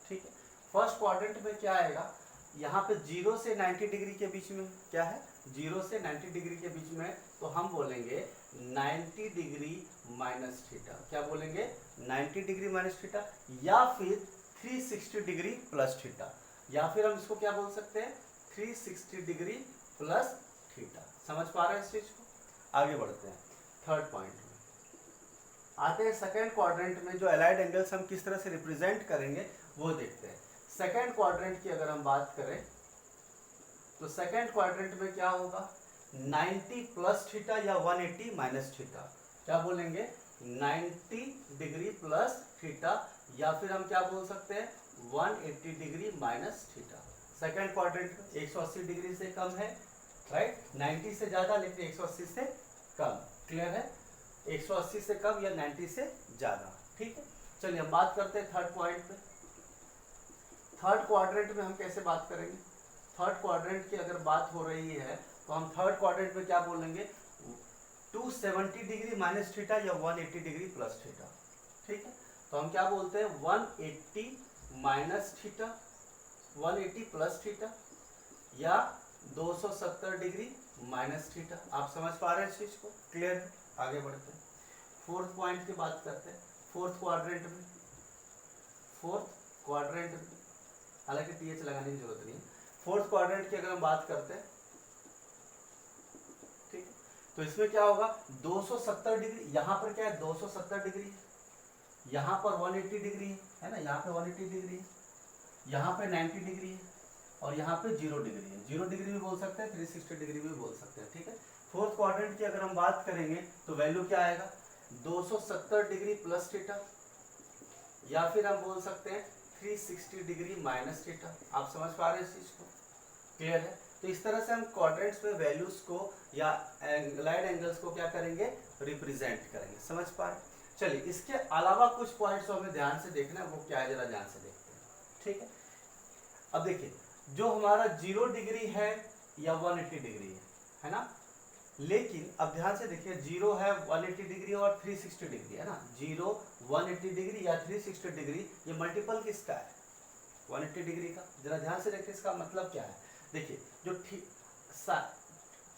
S1: ठीक है, फर्स्ट क्वाड्रेंट में क्या आएगा, यहाँ पे 0 से 90 डिग्री के बीच में क्या है, 0 से 90 डिग्री के बीच में, तो हम बोलेंगे 90 डिग्री माइनस थीटा। क्या बोलेंगे, 90 डिग्री माइनस थीटा, या फिर 360 डिग्री प्लस थीटा, या फिर हम इसको क्या बोल सकते हैं, 360 डिग्री प्लस थीटा। समझ पा रहे हैं इस चीज को। आगे बढ़ते हैं थर्ड पॉइंट में, आते हैं सेकेंड क्वाड्रेंट में। जो एलाइड एंगल्स हम किस तरह से रिप्रेजेंट करेंगे वो देखते हैं। सेकेंड क्वाड्रेंट की अगर हम बात करें तो सेकेंड क्वाड्रेंट में क्या होगा, 90 प्लस थीटा या 180 माइनस थीटा। क्या बोलेंगे, 90 डिग्री प्लस थीटा, या फिर हम क्या बोल सकते हैं, 180 degree minus theta. Second quadrant 180 degree से कम है, राइट, 90 से ज़्यादा लेकिन 180 से कम। क्लियर है, 180 से कम या 90 से ज़्यादा। ठीक है, चलिए हम बात करते हैं थर्ड पॉइंट पे। थर्ड क्वाड्रेंट में हम कैसे बात करेंगे? थर्ड क्वाड्रेंट की अगर बात हो रही है तो हम थर्ड क्वाड्रेंट में क्या बोलेंगे? 270 डिग्री माइनस थीटा या 180 डिग्री प्लस थीटा। ठीक है, तो हम क्या बोलते हैं? 180 माइनस थीटा, 180 प्लस थीटा या 270 डिग्री माइनस थीटा। आप समझ पा रहे हैं इस चीज को? क्लियर है? आगे बढ़ते हैं, फोर्थ पॉइंट की बात करते हैं। फोर्थ क्वाड्रेंट में, फोर्थ क्वाड्रेंट में, हालांकि टीएच लगाने की जरूरत नहीं है। फोर्थ क्वाड्रेंट की अगर हम बात करते हैं, ठीक है, तो इसमें क्या होगा? 270 डिग्री, यहां पर क्या है? 270 डिग्री, यहां पर 180 डिग्री है ना, यहाँ पे 180 डिग्री है, यहाँ पे 90 डिग्री है और यहाँ पे 0 डिग्री है। 0 डिग्री भी बोल सकते हैं, 360 डिग्री भी बोल सकते हैं। ठीक है, फोर्थ क्वाड्रेंट की अगर हम बात करेंगे तो वैल्यू क्या आएगा? 270 डिग्री प्लस थीटा या फिर हम बोल सकते हैं 360 डिग्री माइनस थीटा। आप समझ पा रहे हैं इस चीज को? क्लियर है? तो इस तरह से हम क्वाड्रेंट्स में वैल्यूज को या एंगलाइड एंगल्स को क्या करेंगे? रिप्रेजेंट करेंगे। समझ पा रहे हैं? चलिए, इसके अलावा कुछ पॉइंट्स हमें ध्यान से देखना है, वो क्या है जरा ध्यान से देखते हैं। ठीक है, अब देखिए, जो हमारा 0 डिग्री है या 180 डिग्री है ना, लेकिन अब ध्यान से देखिए, 0 है, 180 डिग्री और 360 डिग्री है ना। 0, 180 डिग्री या 360 डिग्री, ये मल्टीपल किसका है? 180 डिग्री का। जरा ध्यान से देखिए, इसका मतलब क्या है? देखिए, जो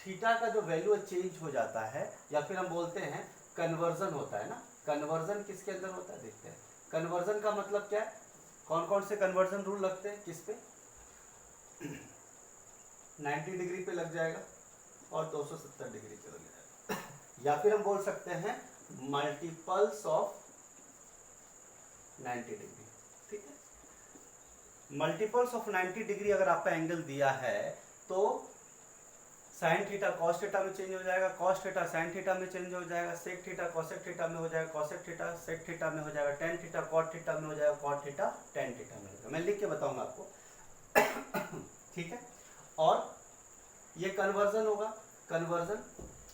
S1: थीटा का जो वैल्यू चेंज हो जाता है या फिर हम बोलते हैं कन्वर्जन होता है ना। कन्वर्जन किसके अंदर होता है? देखते हैं। कन्वर्जन का मतलब क्या है? कौन कौन से कन्वर्जन रूल लगते हैं? किस पे? 90 डिग्री पे लग जाएगा और 270 डिग्री पे लग जाएगा। या फिर हम बोल सकते हैं मल्टीपल्स ऑफ 90 डिग्री। ठीक है, मल्टीपल्स ऑफ 90 डिग्री अगर आपका एंगल दिया है तो साइन थीटा कॉस थीटा में चेंज हो जाएगा, कॉस थीटा साइन थीटा में चेंज हो जाएगा, सेक थीटा कोसेक थीटा में हो जाएगा, कोसेक थीटा सेक थीटा में हो जाएगा, टेन थीटा कॉट थीटा में हो जाएगा, कॉट थीटा टेन थीटा में हो जाएगा। मैं लिख के बताऊंगा आपको। ठीक है, और ये कन्वर्जन होगा, कन्वर्जन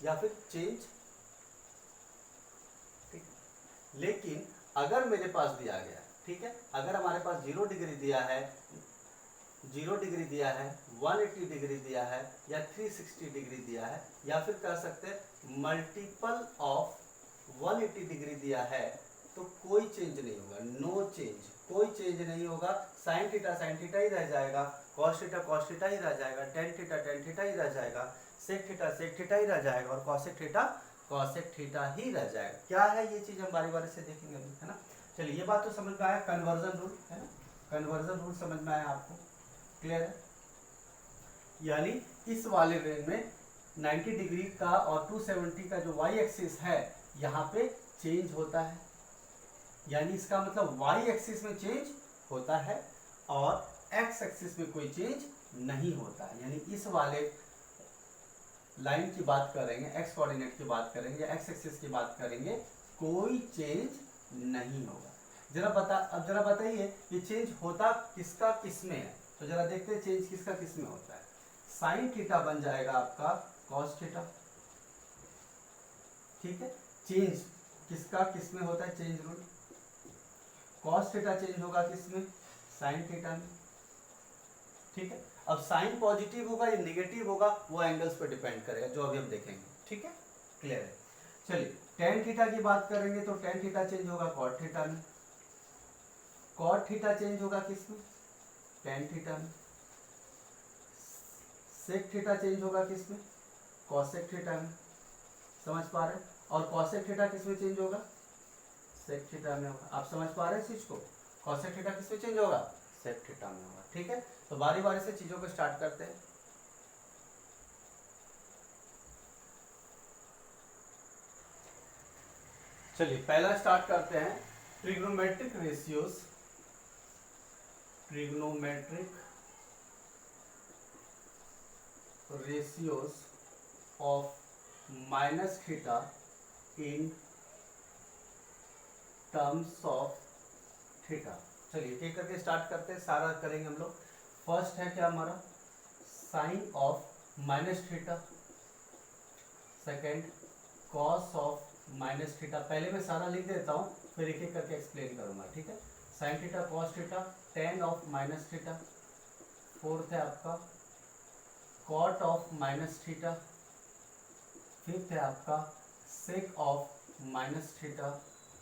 S1: या फिर चेंज। ठीक है, लेकिन अगर मेरे पास दिया गया, ठीक है, अगर हमारे पास 0 डिग्री दिया है, 0 डिग्री दिया है, 180 डिग्री दिया है या 360 डिग्री दिया है, या फिर कह सकते हैं मल्टीपल ऑफ 180 डिग्री दिया है, तो कोई चेंज नहीं होगा, नो चेंज, कोई चेंज नहीं होगा। साइन थीटा ही रह जाएगा, कॉस थीटा ही रह जाएगा, टेन थीटा ही रह जाएगा, सेक थीटा ही रह जाएगा और कॉसेक थीटा ही रह जाएगा। क्या है ये चीज हम बारी बारी से देखेंगे अभी, है ना। चलिए, ये बात तो समझ में आया, कन्वर्जन रूल है ना, कन्वर्जन रूल समझ में आया आपको? क्लियर है? यानी इस वाले रेंज में 90 डिग्री का और 270 का जो वाई एक्सिस है यहाँ पे चेंज होता है, यानी इसका मतलब वाई एक्सिस में चेंज होता है और एक्स एक्सिस में कोई चेंज नहीं होता है। यानी इस वाले लाइन की बात करेंगे, एक्स कोऑर्डिनेट की बात करेंगे या एक्स एक्सिस की बात करेंगे, कोई चेंज नहीं होगा। अब जरा बताइए, ये चेंज होता किसका किस में है? तो जरा देखते हैं चेंज किसका किस में होता है। साइन थीटा बन जाएगा आपका कॉस थीटा। ठीक है, चेंज किसका किस में होता है? Change rule, cos theta change होगा किसमें? साइन थीटा में। ठीक है, अब साइन पॉजिटिव होगा या नेगेटिव होगा वो एंगल्स पर डिपेंड करेगा, जो अभी हम देखेंगे। ठीक है, क्लियर है? चलिए, टेन थीटा की बात करेंगे तो टेन थीटा चेंज होगा कॉट थीटा में, कॉट थीटा चेंज होगा किसमें? टेन थीटा में। सेक थीटा चेंज होगा किसमें? कॉसेक थीटा में। समझ पा रहे हैं? और कॉसेक थीटा किसमें चेंज होगा? सेक थीटा में होगा। आप समझ पा रहे हैं इस चीज को? कॉसेक थीटा किसमें चेंज होगा? सेक थीटा में होगा। ठीक है, तो बारी बारी से चीजों को स्टार्ट करते हैं। चलिए, पहला स्टार्ट करते हैं trigonometric ratios, trigonometric ratios of minus theta in terms of theta. चलिए, एक करके स्टार्ट करते हैं, सारा करेंगे हम लोग। फर्स्ट है क्या हमारा? Sine of minus theta, second cos of minus minus theta, पहले मैं सारा लिख देता हूँ फिर एक एक करके एक्सप्लेन करूंगा, ठीक है। Sine theta cos theta, tan of minus theta, fourth है आपका cot of minus theta, fifth है आपका सेक ऑफ माइनस थीटा,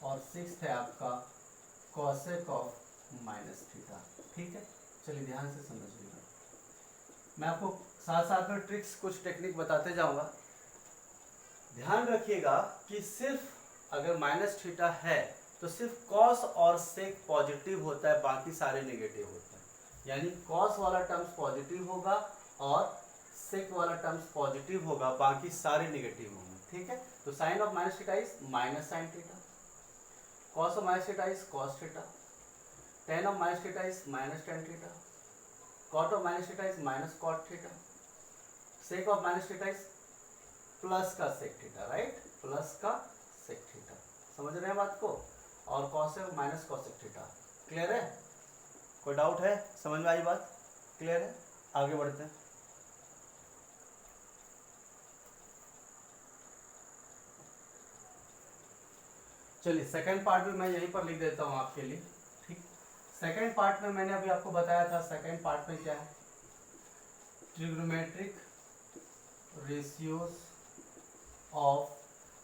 S1: और सिक्स्थ है आपका कॉसेक ऑफ माइनस थीटा, ठीक है। चलिए ध्यान से समझिएगा, मैं आपको साथ साथ में ट्रिक्स कुछ टेक्निक बताते जाऊंगा। ध्यान रखिएगा कि सिर्फ अगर माइनस थीटा है तो सिर्फ कॉस और सेक पॉजिटिव होता है, बाकी सारे नेगेटिव होते हैं। यानी कॉस वाला टर्म्स पॉजिटिव होगा और सेक वाला टर्म्स पॉजिटिव होगा, बाकी सारे नेगेटिव होंगे, ठीक है। तो sine of minus theta is minus sine theta, cos of minus theta is cos theta, tan of minus theta is minus tan theta, cot of minus theta is minus cot theta, sec of minus theta is plus का sec theta, right, plus का sec theta, समझ रहे हैं बात को। और cosec minus cosec theta, clear है, कोई डाउट है, समझ में आई बात, क्लियर है, आगे बढ़ते हैं। चलिए सेकंड पार्ट भी मैं यहीं पर लिख देता हूं आपके लिए, ठीक। सेकंड पार्ट में मैंने अभी आपको बताया था, सेकंड पार्ट में क्या है, ट्रिग्नोमेट्रिक रेशियोज ऑफ,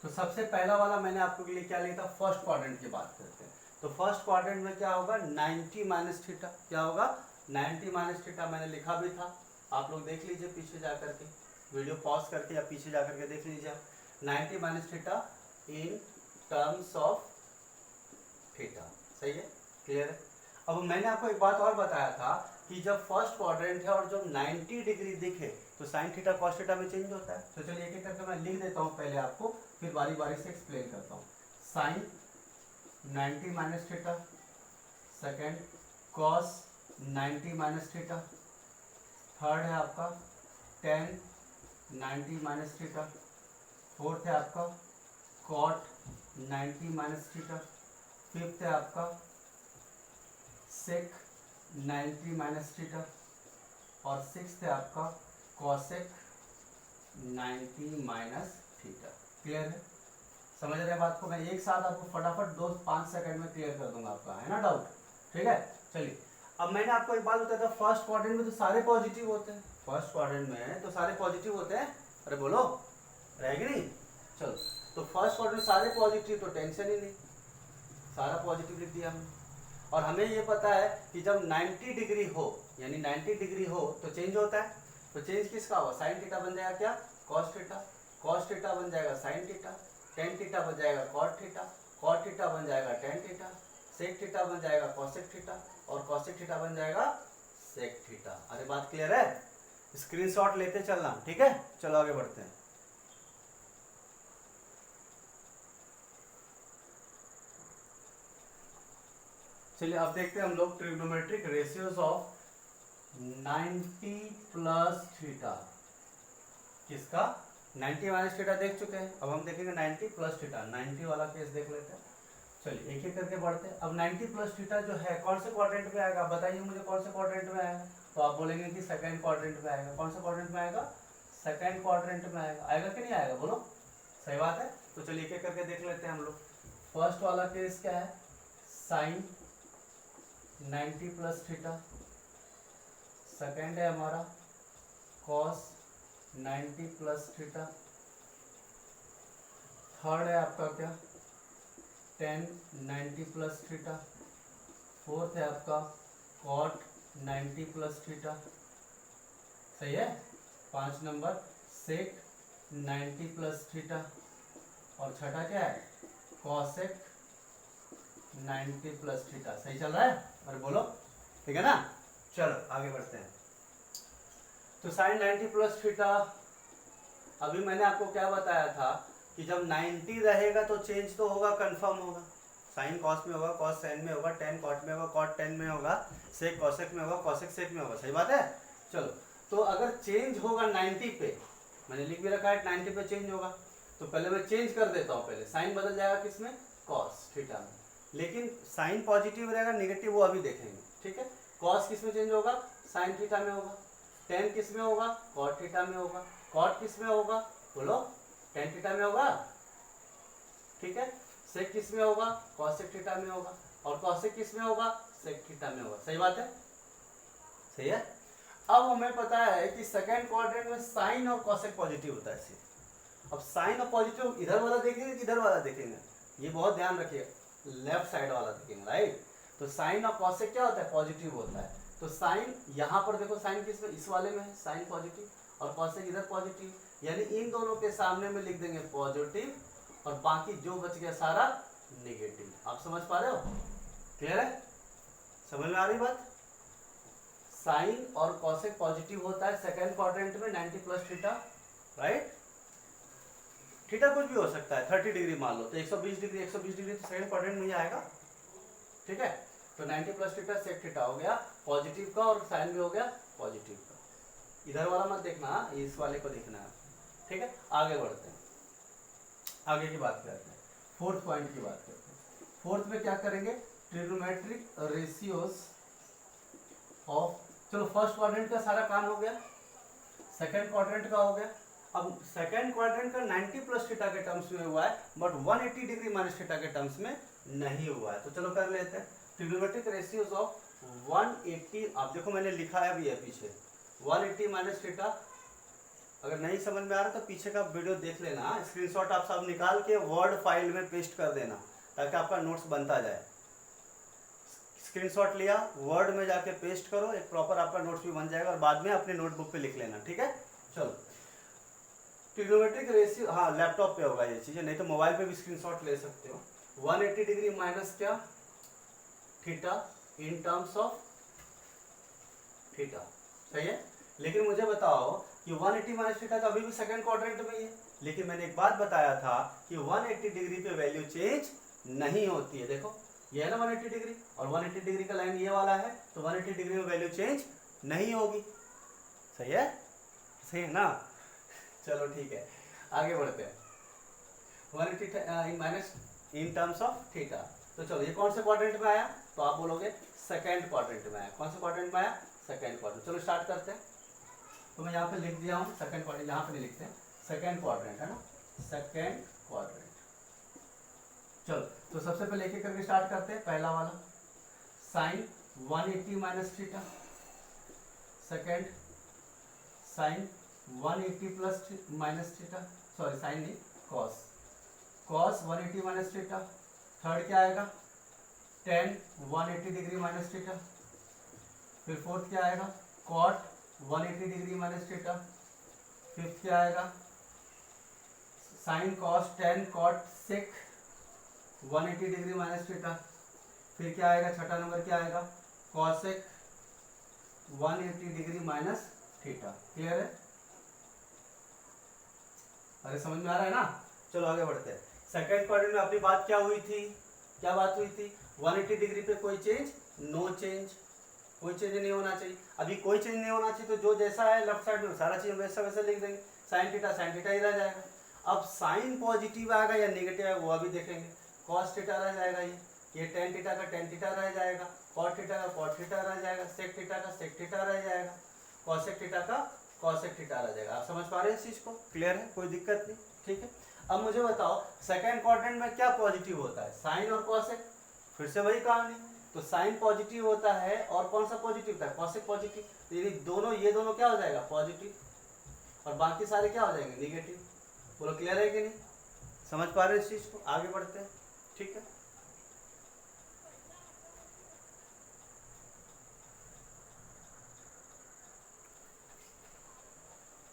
S1: तो सबसे पहला वाला मैंने आपको के लिए क्या लिखा था, फर्स्ट क्वाड्रेंट की बात करते हैं। तो फर्स्ट क्वाड्रेंट में क्या होगा, 90 माइनस थीटा, क्या होगा 90 माइनस थीटा, मैंने लिखा भी था, आप लोग देख लीजिए पीछे जा करके, वीडियो पॉज करके या पीछे जा करके देख लीजिए, 90 minus theta in terms of theta, सही है, क्लियर है। अब मैंने आपको एक बात और बताया था कि जब फर्स्ट क्वाड्रेंट है और जब 90 डिग्री दिखे तो साइन थीटा कॉस थीटा में चेंज होता है। तो चलिए एक एक करके मैं लिख देता हूँ पहले आपको, फिर बारी बारी से एक्सप्लेन करता हूँ। Sine 90 minus theta, second cos 90 minus theta, third है आपका टेन 90 माइनस थीटा, फोर्थ है आपका कॉट 90 माइनस थीटा, फिफ्थ है आपका सेक 90 माइनस थीटा, और सिक्स्थ है आपका कॉसेक 90 माइनस थीटा, क्लियर है, समझ रहे हैं बात को। मैं एक साथ आपको फटाफट 2-5 सेकंड में क्लियर कर दूंगा, आपका है ना डाउट, ठीक है। चलिए अब मैंने आपको एक बात बताया था, फर्स्ट क्वाड्रेंट में तो सारे पॉजिटिव होते हैं, फर्स्ट क्वाड्रेंट में तो सारे पॉजिटिव होते हैं, अरे बोलो रहेगी नहीं, चलो तो फर्स्ट क्वाड्रेंट में सारे पॉजिटिव, तो टेंशन ही नहीं, सारा पॉजिटिव लिख दिया हमने। और हमें ये पता है कि जब 90 डिग्री हो, यानी 90 डिग्री हो तो चेंज होता है, तो चेंज किसका होगा, साइन थीटा बन जाएगा क्या, कॉस थीटा, कॉस थीटा बन जाएगा साइन थीटा, टेन थीटा बन जाएगा कॉट थीटा, कॉट थीटा बन जाएगा टेन थीटा, सेक थीटा बन जाएगा कॉसेक थीटा, और कॉसेक थीटा बन जाएगा सेक थीटा। अरे बात क्लियर है, स्क्रीनशॉट लेते चलना, ठीक है। चलो आगे बढ़ते हैं। चलिए अब देखते हैं हम लोग trigonometric ratios of 90 plus theta, किसका 90 माइनस थीटा देख चुके हैं, अब हम देखेंगे 90 प्लस थीटा, 90 वाला केस देख लेते हैं। चलिए एक एक करके बढ़ते हैं। अब 90 प्लस थीटा जो है कौन से क्वाड्रेंट में आएगा, बताइए मुझे कौन से क्वाड्रेंट में आएगा, तो आप बोलेंगे कि सेकंड क्वाड्रेंट में आएगा। कौन सा क्वाड्रेंट में आएगा, सेकंड क्वाड्रेंट में आएगा, आएगा कि नहीं आएगा, बोलो, सही बात है। तो चलिए एक एक करके देख लेते हैं हम लोग। फर्स्ट वाला केस क्या है, साइन 90 प्लस थीटा, सेकेंड है हमारा कॉस 90 प्लस थीटा, थर्ड है आपका क्या टेन 90 प्लस थीटा, फोर्थ है आपका कॉट 90 प्लस थीटा, सही है। 5 नंबर सेक 90 प्लस थीटा, और छठा क्या है कॉसेक 90 प्लस थीटा, सही चल रहा है, अरे बोलो, ठीक है ना। चलो आगे बढ़ते हैं। तो साइन 90 प्लस थीटा, अभी मैंने आपको क्या बताया था कि जब 90 रहेगा तो चेंज तो होगा, कंफर्म होगा, साइन कॉस में होगा, कॉस साइन में होगा, टेन कॉट में होगा, कॉट टेन में होगा, सेक कॉसेक में होगा, कॉसेक सेक में होगा, सही बात है। चलो तो अगर चेंज होगा 90 पे, मैंने लिख भी रखा है 90 पे चेंज होगा, तो पहले मैं चेंज कर देता हूँ, पहले साइन बदल जाएगा किसमें, कॉस थीटा में, लेकिन साइन पॉजिटिव रहेगा निगेटिव वो अभी देखेंगे, ठीक है। कॉस किस में चेंज होगा, साइन थीटा में होगा, टेन किस में होगा, कॉट थीटा में होगा, कॉट किस में होगा, बोलो टेन थीटा में होगा, ठीक है। सेक किस में होगा, कॉसेक थीटा में होगा, और कॉसेक किस में होगा, सेक थीटा में होगा। सही बात है, सही है। अब हमें पता है कि सेकंड क्वाड्रेंट में साइन और कॉसेक पॉजिटिव होता है सिर्फ। अब साइन और पॉजिटिव इधर वाला देखेंगे कि इधर वाला देखेंगे, ये बहुत ध्यान रखिए, लेफ्ट साइड वाला देखेंगे, राइट। तो साइन और कॉसेक क्या होता है, पॉजिटिव होता है। तो साइन यहाँ पर देखो, साइन किस में, इस वाले में है, साइन पॉजिटिव, और कॉसेक इधर पॉजिटिव, यानी इन दोनों के सामने में लिख देंगे पॉजिटिव, और बाकी जो बच गया सारा नेगेटिव। आप समझ पा रहे हो, क्लियर है, समझ में आ रही बात। साइन और कॉसेक पॉजिटिव होता है सेकंड क्वाड्रेंट में 90 प्लस थीटा, राइट। थीटा कुछ भी हो सकता है, 30 डिग्री मान लो तो 120 डिग्री, 120 डिग्री तो सेकंड क्वाड्रेंट में ही आएगा, ठीक है। तो 90 प्लस थीटा सेक थीटा हो गया पॉजिटिव का, और साइन भी हो गया पॉजिटिव का। इधर वाला मत देखना, इस वाले को देखना है, ठीक है। आगे बढ़ते हैं, आगे की बात करते हैं, फोर्थ पॉइंट की बात करते हैं। फोर्थ में क्या करेंगे, ट्रिग्नोमेट्रिक रेशियोज ऑफ, चलो फर्स्ट क्वाड्रेंट का सारा काम हो गया, सेकंड क्वाड्रेंट का हो गया। अब सेकंड क्वाड्रेंट का 90 प्लस थीटा के टर्म्स में हुआ है, बट 180 डिग्री माइनस थीटा के टर्म्स में नहीं हुआ है। तो चलो कर लेते हैं, ट्रिग्नोमेट्रिक रेशियोज ऑफ 180, आप देखो मैंने लिखा है अभी है पीछे 180 माइनस थीटा। अगर नहीं समझ में आ रहा तो पीछे का वीडियो देख लेना, स्क्रीनशॉट आप सब निकाल के वर्ड फाइल में पेस्ट कर देना ताकि आपका नोट्स बनता जाए। स्क्रीनशॉट लिया, वर्ड में जाके पेस्ट करो, एक प्रॉपर आपका नोट्स भी बन जाएगा, और बाद में अपने नोटबुक पे लिख लेना, ठीक है। चलो ट्रिग्नोमेट्रिक रेशियो, हाँ लैपटॉप पे होगा ये चीजें, नहीं तो मोबाइल पे भी स्क्रीनशॉट ले सकते हो। 180 डिग्री माइनस क्या, theta in terms of theta, सही है। लेकिन मुझे बताओ कि 180 माइनस थीटा का अभी भी सेकंड क्वाड्रेंट में ही है, लेकिन मैंने एक बात बताया था कि 180 डिग्री पे वैल्यू चेंज नहीं होती है। देखो ये है ना 180 डिग्री, और 180 डिग्री का लाइन ये वाला है, तो 180 डिग्री में वैल्यू चेंज नहीं होगी, सही है, सही है ना। चलो ठीक है, आगे बढ़ते हैं। 180 minus in terms of theta, तो चलो ये कौन से क्वाड्रेंट में आया, तो आप बोलोगे सेकंड क्वाड्रेंट में आया। कौन से क्वाड्रेंट में आया, सेकंड क्वाड्रेंट। चलो स्टार्ट करते हैं। तो मैं यहाँ पे लिख दिया हूँ सेकंड क्वाड्रेंट, यहाँ पे नहीं लिखते हैं, सेकंड क्वाड्रेंट है ना, सेकंड क्वाड्रेंट। चलो तो सबसे पहले एक एक करके स्टार्ट करते हैं। पहला वाला sine 180 minus theta, second sine 180 plus minus theta, sorry sine नहीं, cos, cos 180 minus theta. Third क्या आएगा, टेन 180 डिग्री माइनस थीटा। फिर फोर्थ क्या आएगा, cot 180 degree minus theta. Fifth क्या आएगा, sine cos 10 cot sec 180 degree minus theta. फिर क्या आएगा, छठा नंबर क्या आएगा, cosec 180 degree minus theta. Clear है, अरे समझ में आ रहा है ना। चलो आगे बढ़ते हैं। सेकंड क्वाड्रेंट में अपनी बात क्या हुई थी, क्या बात हुई थी, 180 डिग्री पे कोई चेंज, नो चेंज, कोई चेंज नहीं होना चाहिए। अभी कोई चेंज नहीं होना चाहिए, तो जो जैसा है लेफ्ट साइड में सारा चीज वैसा वैसा लिख देंगे, साइन थीटा ही रह जाएगा। अब साइन पॉजिटिव आएगा या नेगेटिव आएगा वो अभी देखेंगे। कॉस थीटा रह जाएगा, ये टेन थीटा का टेन थीटा रह जाएगा, कॉट थीटा का कॉट थीटा रह जाएगा, सेक थीटा का सेक थीटा रह जाएगा, कॉसेक थीटा का कॉसेक थीटा रह जाएगा। आप समझ पा रहे हैं इस चीज को, क्लियर है, कोई दिक्कत नहीं, ठीक है। अब मुझे बताओ सेकंड क्वाड्रेंट में क्या पॉजिटिव होता है, साइन और कॉसेक, फिर से वही कहानी। तो साइन पॉजिटिव होता है और कौन सा पॉजिटिव होता है, कॉसेक पॉजिटिव। तो ये दोनों क्या हो जाएगा, पॉजिटिव, और बाकी सारे क्या हो जाएंगे, निगेटिव। बोलो क्लियर है कि नहीं, समझ पा रहे हैं इस चीज को, आगे बढ़ते हैं, ठीक है।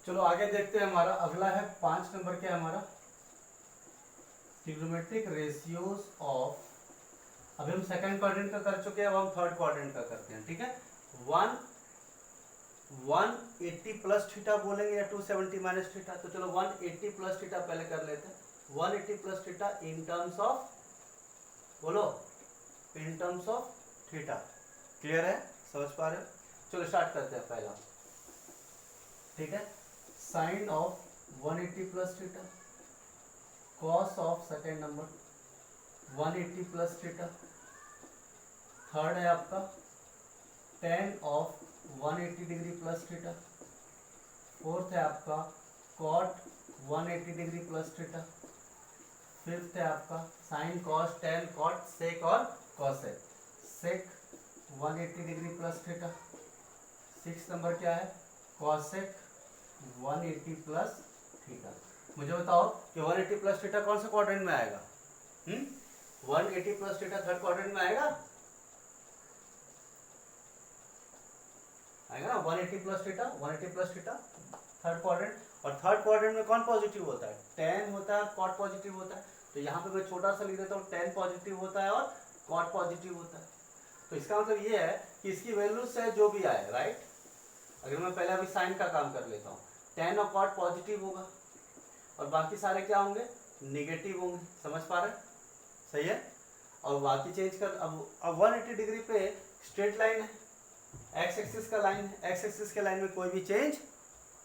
S1: चलो आगे देखते हैं, हमारा अगला है 5 नंबर क्या है हमारा, ट्रिग्नोमेट्रिक रेशियोज ऑफ, अभी हम सेकंड क्वाड्रेंट का कर चुके हैं, अब हम थर्ड क्वाड्रेंट का करते हैं, ठीक है। 180 प्लस थीटा बोलेंगे या 270 माइनस थीटा, तो चलो 180 प्लस थीटा पहले कर लेते हैं। 180 plus theta in terms of, बोलो in terms of theta. Clear है, समझ पा रहे हो। चलो स्टार्ट करते हैं पहला, ठीक है। Sine of 180 plus theta, cos of second number 180 plus theta. Third है आपका tan of 180 degree plus theta. Fourth है आपका cot 180 degree plus theta. Fifth है आपका sine cos tan cot sec और cosec. Sec 180 degree plus theta. Six number क्या है cosec 180 plus theta. मुझे बताओ कि 180 प्लस थीटा कौन से क्वाड्रेंट में आएगा? 180 प्लस थीटा थर्ड क्वाड्रेंट में आएगा? आएगा ना 180 plus theta, 180 plus theta third quadrant. और थर्ड क्वाड्रेंट में कौन पॉजिटिव होता है? टेन होता है और कॉट पॉजिटिव होता है। तो यहाँ पे मैं छोटा सा लिख देता हूँ, टेन पॉजिटिव होता है और कॉट पॉजिटिव होता है। तो इसका मतलब ये है कि इसकी वैल्यू से जो भी आए, राइट। अगर मैं पहले अभी साइन का काम कर लेता हूँ, टेन और कॉट पॉजिटिव होगा और बाकी सारे क्या होंगे? निगेटिव होंगे। समझ पा रहे? सही है। और बाकी चेंज कर, अब 180 डिग्री पे स्ट्रेट लाइन है, एक्स एक्सिस का लाइन है, एक्स एक्सिस के लाइन में कोई भी चेंज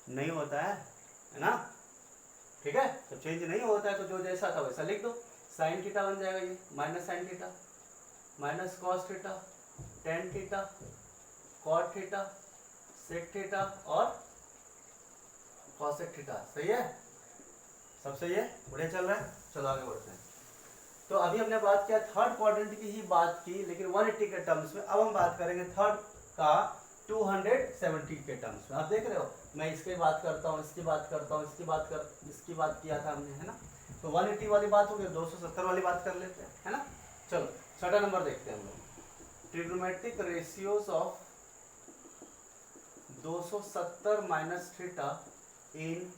S1: नहीं होता है ना? ठीक है। तो चेंज नहीं होता है तो जो जैसा था वैसा लिख दो। साइन थीटा बन जाएगा ये minus sine theta minus cos theta tan theta cot theta sec theta और कॉसेक थीटा। सही है, सब सही है, बढ़िया चल रहा है। चलो आगे बढ़ते हैं। तो अभी हमने बात किया थर्ड क्वाड्रेंट की ही बात की, लेकिन 180 के टर्म्स में। अब हम बात करेंगे थर्ड का 270 के टर्म्स में। आप देख रहे हो मैं इसकी बात करता हूँ, इसकी बात करता हूँ, इसकी बात किया था हमने, है ना। तो 180 वाली बात हो गई, 270 वाली बात कर लेते हैं, है ना। चलो छठा नंबर देखते हैं हम लोग। Trigonometric ratios of 270 minus theta in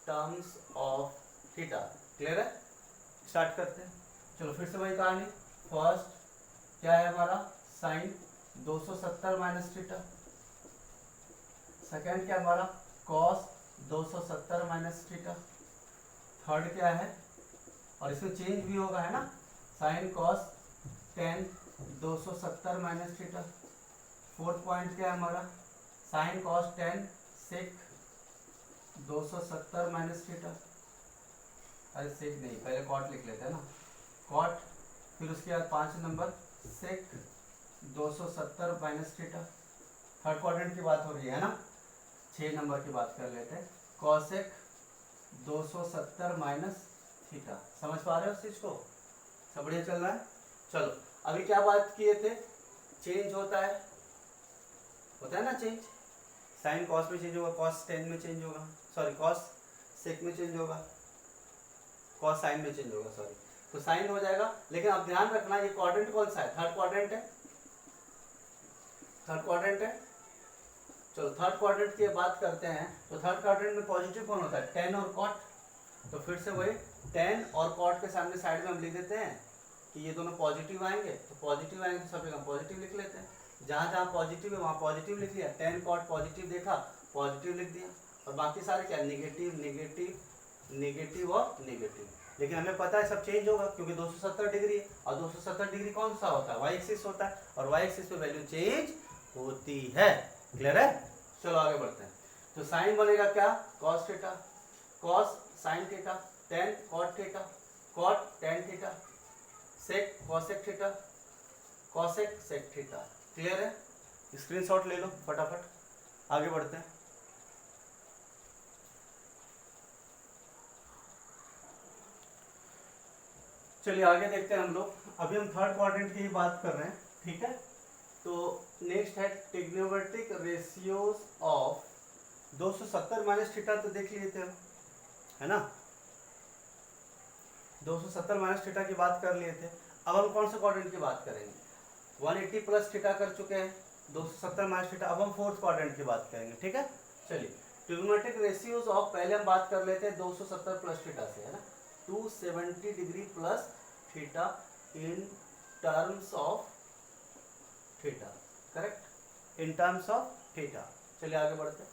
S1: terms of theta. Clear है? स्टार्ट करते हैं। चलो फिर से वही कहानी। फर्स्ट क्या है हमारा? Sign 270 minus theta. सेकेंड क्या हमारा? Cos 270 minus theta. थर्ड क्या है? और इसमें चेंज भी होगा, है ना। Sine cos tan 270 minus theta. Fourth point क्या है हमारा? Sine cos tan sec 270 minus theta. अरे सेक नहीं, पहले कॉट लिख लेते हैं ना, कॉट। फिर उसके बाद 5 नंबर सेक 270 माइनस थीटा। थर्ड क्वाड्रेंट की बात हो रही है ना। 6 नंबर की बात कर लेते हैं, कॉसेक 270 माइनस थीटा। समझ पा रहे हो उस चीज को? सब बढ़िया चल रहा है। चलो अभी क्या बात किए थे? चेंज होता है ना चेंज। साइन कॉस में चेंज होगा, कॉस टेन में चेंज होगा, सॉरी कॉस सेक में चेंज होगा, कॉस साइन में चेंज होगा, सॉरी। तो साइन हो जाएगा, लेकिन अब ध्यान रखना ये क्वाड्रेंट कौन सा है? थर्ड क्वाड्रेंट है, थर्ड क्वाड्रेंट है। चलो थर्ड क्वाड्रेंट की बात करते हैं। तो थर्ड क्वाड्रेंट में पॉजिटिव कौन होता है? टेन और कॉट। तो फिर से वही टेन और कॉट के सामने साइड में हम लिख देते हैं कि ये दोनों पॉजिटिव आएंगे। तो पॉजिटिव आएंगे तो सब जगह पॉजिटिव लिख लेते हैं। जहाँ जहाँ पॉजिटिव है वहाँ पॉजिटिव लिख लिया। टेन कॉट पॉजिटिव देखा, पॉजिटिव लिख दिया। और बाकी सारे क्या? निगेटिव निगेटिव निगेटिव और निगेटिव। लेकिन हमें पता है सब चेंज होगा क्योंकि 270 डिग्री है, और 270 डिग्री कौन सा होता है? वाई एक्सिस होता है, और वाई एक्सिस पे वैल्यू चेंज होती है। क्लियर है? चलो आगे बढ़ते हैं। तो साइन बनेगा क्या? Cos theta, cos sine theta, tan cot theta, cot tan theta, sec cosec theta, cosec sec theta. Clear है? स्क्रीनशॉट ले लो फटाफट, आगे बढ़ते हैं। चलिए आगे देखते हैं हम लोग। अभी हम थर्ड क्वाड्रेंट की ही बात कर रहे हैं, ठीक है। तो नेक्स्ट है trigonometric ratios of 270 minus theta. तो देख लिए थे हम, है ना। 270 माइनस थीटा की बात कर लिए थे। अब हम कौन से क्वाड्रेंट की बात करेंगे? 180 प्लस थीटा कर चुके हैं, 270 माइनस थीटा। अब हम फोर्थ क्वाड्रेंट की बात करेंगे, ठीक है। चलिए ट्रिग्नोमेट्रिक रेशियोज ऑफ, पहले हम बात कर लेते हैं 270 प्लस थीटा से, है ना। 270 degree plus theta in terms of theta, correct, in terms of theta. चलिए आगे बढ़ते हैं,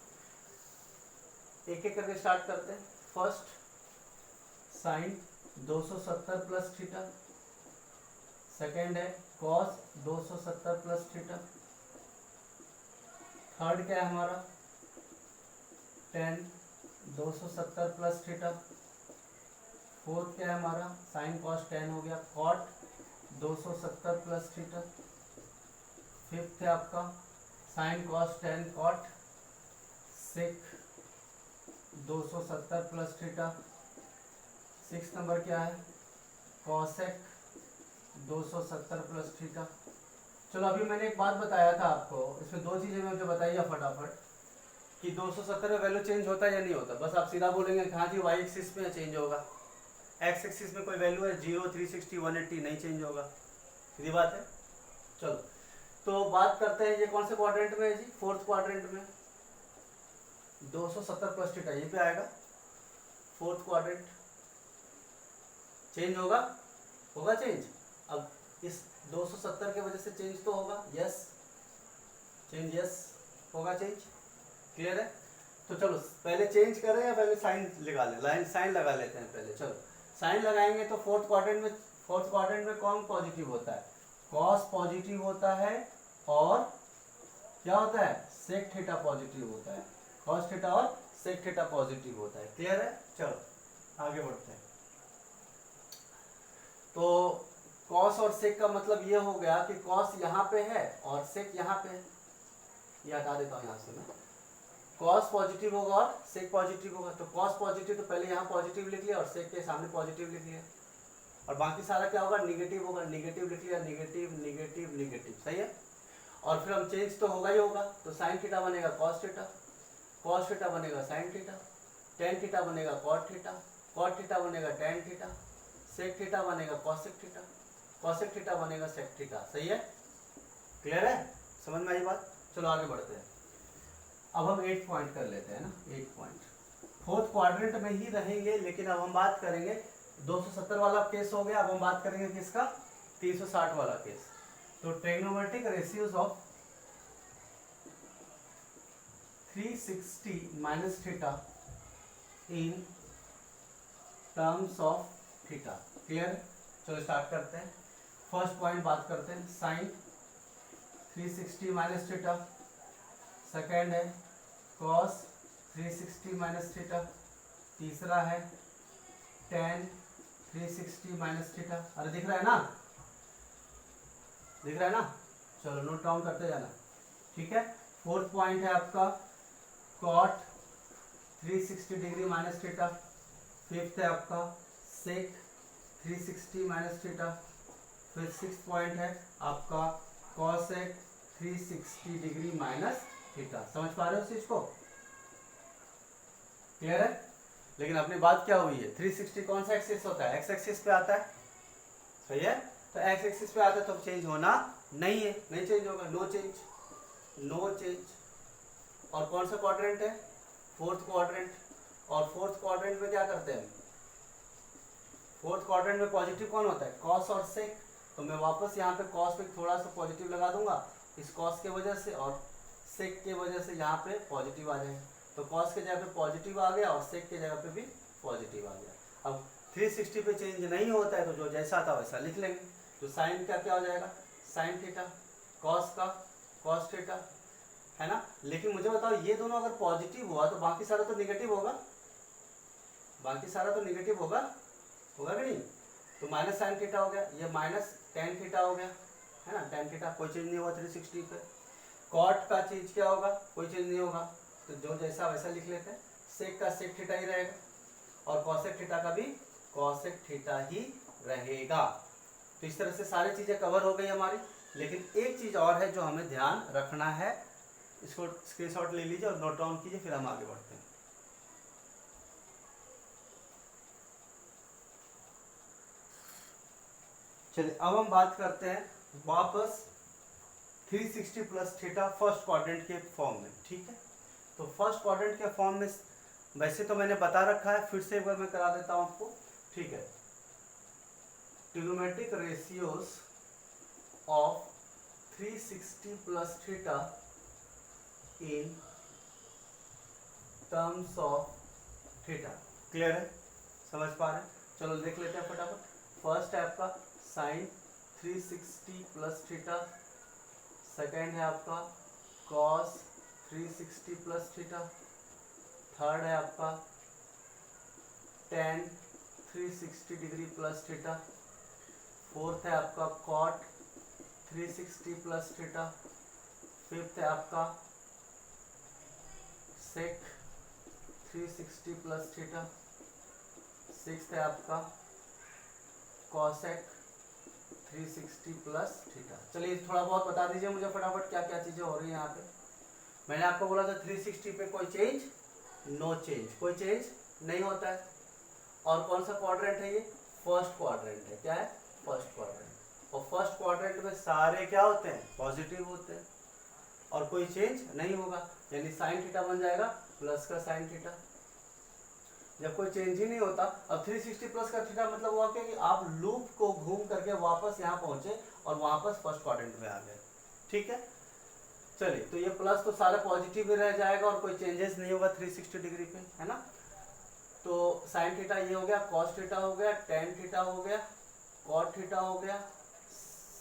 S1: एक एक करके स्टार्ट करते हैं। First sine 270 plus theta, second है कॉस 270 प्लस थीटा, थर्ड क्या है हमारा? टेन 270 प्लस थीटा, फोर्थ क्या है हमारा? साइन कॉस टेन हो गया, कॉट 270 प्लस थीटा, फिफ्थ है आपका sine cos tan cot sec 270 plus theta, six number क्या है? Cosec 270 plus theta. चलो अभी मैंने एक बात बताया था आपको, इसमें दो चीजें मुझे बताइए फटाफट कि 270 में वैल्यू चेंज होता है या नहीं होता। बस आप सीधा बोलेंगे हाँ जी वाई एक्सिस में चेंज होगा, एक्स एक्सिस में कोई वैल्यू है 0, 360, 180 नहीं चेंज होगा, सीधी बात है। चलो तो बात करते हैं ये कौन से क्वाड्रेंट में है जी, फोर्थ क्वाड्रेंट में। 270 प्लस थीटा ये पे आएगा, फोर्थ क्वाड्रेंट। चेंज होगा, होगा चेंज। अब इस 270 के वजह से चेंज तो होगा, यस चेंज, यस होगा चेंज, क्लियर है। तो चलो पहले चेंज करें या पहले साइन लगा ले, लाइन साइन लगा लेते हैं पहले। चलो साइन लगाएंगे तो फोर्थ क्वाड्रेंट में कौन पॉजिटिव होता है, कॉस पॉजिटिव होता है और क्या होता है, सेक थीटा पॉजिटिव होता है, कॉस थीटा और सेक थीटा पॉजिटिव होता है, क्लियर है। चलो आगे बढ़ते हैं। तो कॉस और सेक का मतलब ये हो गया कि कॉस यहाँ पे है और सेक यहाँ पे है, ये हटा देता हूँ यहाँ से मैं। कॉस पॉजिटिव होगा और सेक पॉजिटिव होगा, तो कॉस पॉजिटिव तो पहले यहाँ पॉजिटिव लिख लिया और सेक के सामने पॉजिटिव लिख लिया, और बाकी सारा क्या होगा, निगेटिव होगा, निगेटिव लिख लिया, निगेटिव निगेटिव निगेटिव, सही है। और फिर हम चेंज तो होगा ही होगा, तो साइन थीटा बनेगा कॉस थीटा, कॉस थीटा बनेगा साइन थीटा, टेन थीटा बनेगा कॉट थीटा, कॉट थीटा बनेगा टेन थीटा, सेक थीटा बनेगा कॉसेक थीटा, कॉसेक थीटा बनेगा सेक थीटा, सही है, क्लियर है, समझ में आई बात। चलो आगे बढ़ते हैं। अब हम 8 पॉइंट कर लेते हैं ना, 8 पॉइंट फोर्थ क्वाड्रेंट में ही रहेंगे, लेकिन अब हम बात करेंगे 270 वाला केस हो गया, अब हम बात करेंगे किसका, 360 वाला केस। तो trigonometric ratios of 360 minus theta in terms of theta, clear. चलो स्टार्ट करते हैं। फर्स्ट पॉइंट बात करते हैं, साइन 360 माइनस थीटा, सेकेंड है कॉस 360 माइनस थीटा, तीसरा है tan 360 माइनस थीटा। अरे दिख रहा है ना, दिख रहा है ना, चलो नोट डाउन करते जाना, ठीक है। फोर्थ पॉइंट है आपका cot 360 degree minus theta, fifth है आपका sec 360 माइनस थीटा, फिर सिक्स पॉइंट है आपका cosec 360 डिग्री माइनस थीटा। समझ पा रहे हो इस चीज को, क्लियर है। लेकिन अपनी बात क्या हुई है, 360 कौन सा एक्सिस होता है, एक्स एक्सिस पे आता है, सही है। तो एक्स एक्सिस पे आता है तो चेंज होना नहीं है, नहीं चेंज होगा, नो चेंज, नो चेंज। और कौन सा क्वाड्रेंट है, फोर्थ क्वाड्रेंट। और फोर्थ क्वाड्रेंट में क्या करते हैं, फोर्थ क्वाड्रेंट में पॉजिटिव कौन होता है, कॉस और सेक। तो मैं वापस यहाँ पे कॉस पे थोड़ा सा पॉजिटिव लगा दूंगा इस कॉस के वजह से, और सेक के वजह से यहाँ पे पॉजिटिव आ जाएगा। तो कॉस के जगह पे पॉजिटिव आ गया और सेक के जगह पे भी पॉजिटिव आ गया। अब 360 पे चेंज नहीं होता है तो जो जैसा था वैसा लिख लेंगे। तो साइन का क्या हो जाएगा, साइन थीटा, कॉस का कॉस थीटा, है ना। लेकिन मुझे बताओ ये दोनों अगर पॉजिटिव हुआ तो बाकी सारा तो निगेटिव होगा, बाकी सारा तो निगेटिव होगा, होगा कि नहीं। तो माइनस साइन थीटा हो गया, ये माइनस टेन थीटा हो गया, है ना, टेन थीटा कोई चेंज नहीं हुआ 360 पे। कॉट का चेंज क्या होगा, कोई चेंज नहीं होगा, तो जो जैसा वैसा लिख लेते हैं। सेक का सेक थीटा ही रहेगा और कॉसेक थीटा का भी कॉसेक थीटा ही रहेगा। तो इस तरह से सारी चीजें कवर हो गई हमारी। लेकिन एक चीज और है जो हमें ध्यान रखना है, इसको स्क्रीनशॉट ले लीजिए और नोट डाउन कीजिए, फिर हम आगे बढ़ते हैं। चलिए अब हम बात करते हैं वापस 360 प्लस थीटा फर्स्ट क्वाड्रेंट के फॉर्म में, ठीक है। तो फर्स्ट क्वाड्रेंट के फॉर्म में वैसे तो मैंने बता रखा है, फिर से एक बार मैं करा देता हूं आपको, ठीक है। Trigonometric ratios of 360 plus theta in terms of theta, clear है, समझ पा रहे हैं। चलो देख लेते हैं फटाफट। फर्स्ट है आपका साइन 360 प्लस थीटा, सेकेंड है आपका कॉस 360 प्लस थीटा, थर्ड है आपका tan 360 degree plus theta, fourth है आपका कॉट 360 प्लस थीटा, फिफ्थ है आपका सेक 360 प्लस थीटा, सिक्स्थ है आपका कॉसेक 360 प्लस थीटा। चलिए थोड़ा बहुत बता दीजिए मुझे फटाफट क्या क्या चीजें हो रही है यहाँ पे। मैंने आपको बोला था 360 पे कोई चेंज, नो चेंज, कोई चेंज नहीं होता है। और कौन सा क्वाड्रेंट है ये? फर्स्ट क्वाड्रेंट है। क्या है? First quadrant. और फर्स्ट क्वाड्रेंट में सारे क्या होते हैं? पॉजिटिव होते हैं और कोई चेंज नहीं होगा, यानी साइन थीटा बन जाएगा प्लस का साइन थीटा। जब कोई चेंज ही नहीं होता, अब 360 प्लस का थीटा मतलब हुआ क्या कि आप लूप को घूम करके वापस यहाँ पहुंचे और वापस फर्स्ट क्वाड्रेंट में आ गए। ठीक है, चलिए तो ये प्लस तो सारा पॉजिटिव ही रह जाएगा और कोई चेंजेस नहीं होगा 360 डिग्री पे, है ना। तो साइन थीटा ये हो गया, कॉस थीटा हो गया, टेन थीटा हो गया, कॉट थीटा हो गया,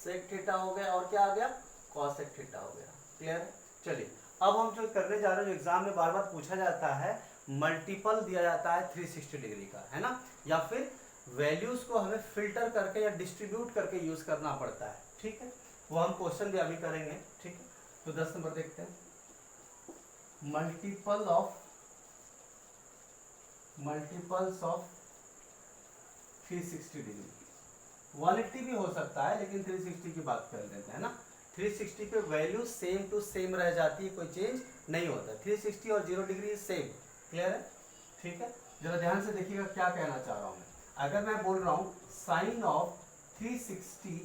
S1: सेक थीटा हो गया और क्या आ गया? कॉसेक थीटा हो गया। क्लियर है? चलिए अब हम जो करने जा रहे हैं, जो एग्जाम में बार बार पूछा जाता है, मल्टीपल दिया जाता है 360 डिग्री का, है ना, या फिर वैल्यूज को हमें फिल्टर करके या डिस्ट्रीब्यूट करके यूज करना पड़ता है। ठीक है, वो हम क्वेश्चन भी अभी करेंगे। ठीक है, तो 10 नंबर देखते हैं। Multiples of 360 degree. 180 भी हो सकता है लेकिन 360 की बात कर लेते हैं ना। 360 पे वैल्यू सेम टू सेम रह जाती है, कोई चेंज नहीं होता। 360 और 0 डिग्री सेम। क्लियर है? ठीक है, जरा ध्यान से देखिएगा क्या कहना चाह रहा हूं मैं। अगर मैं बोल रहा हूं sine of 360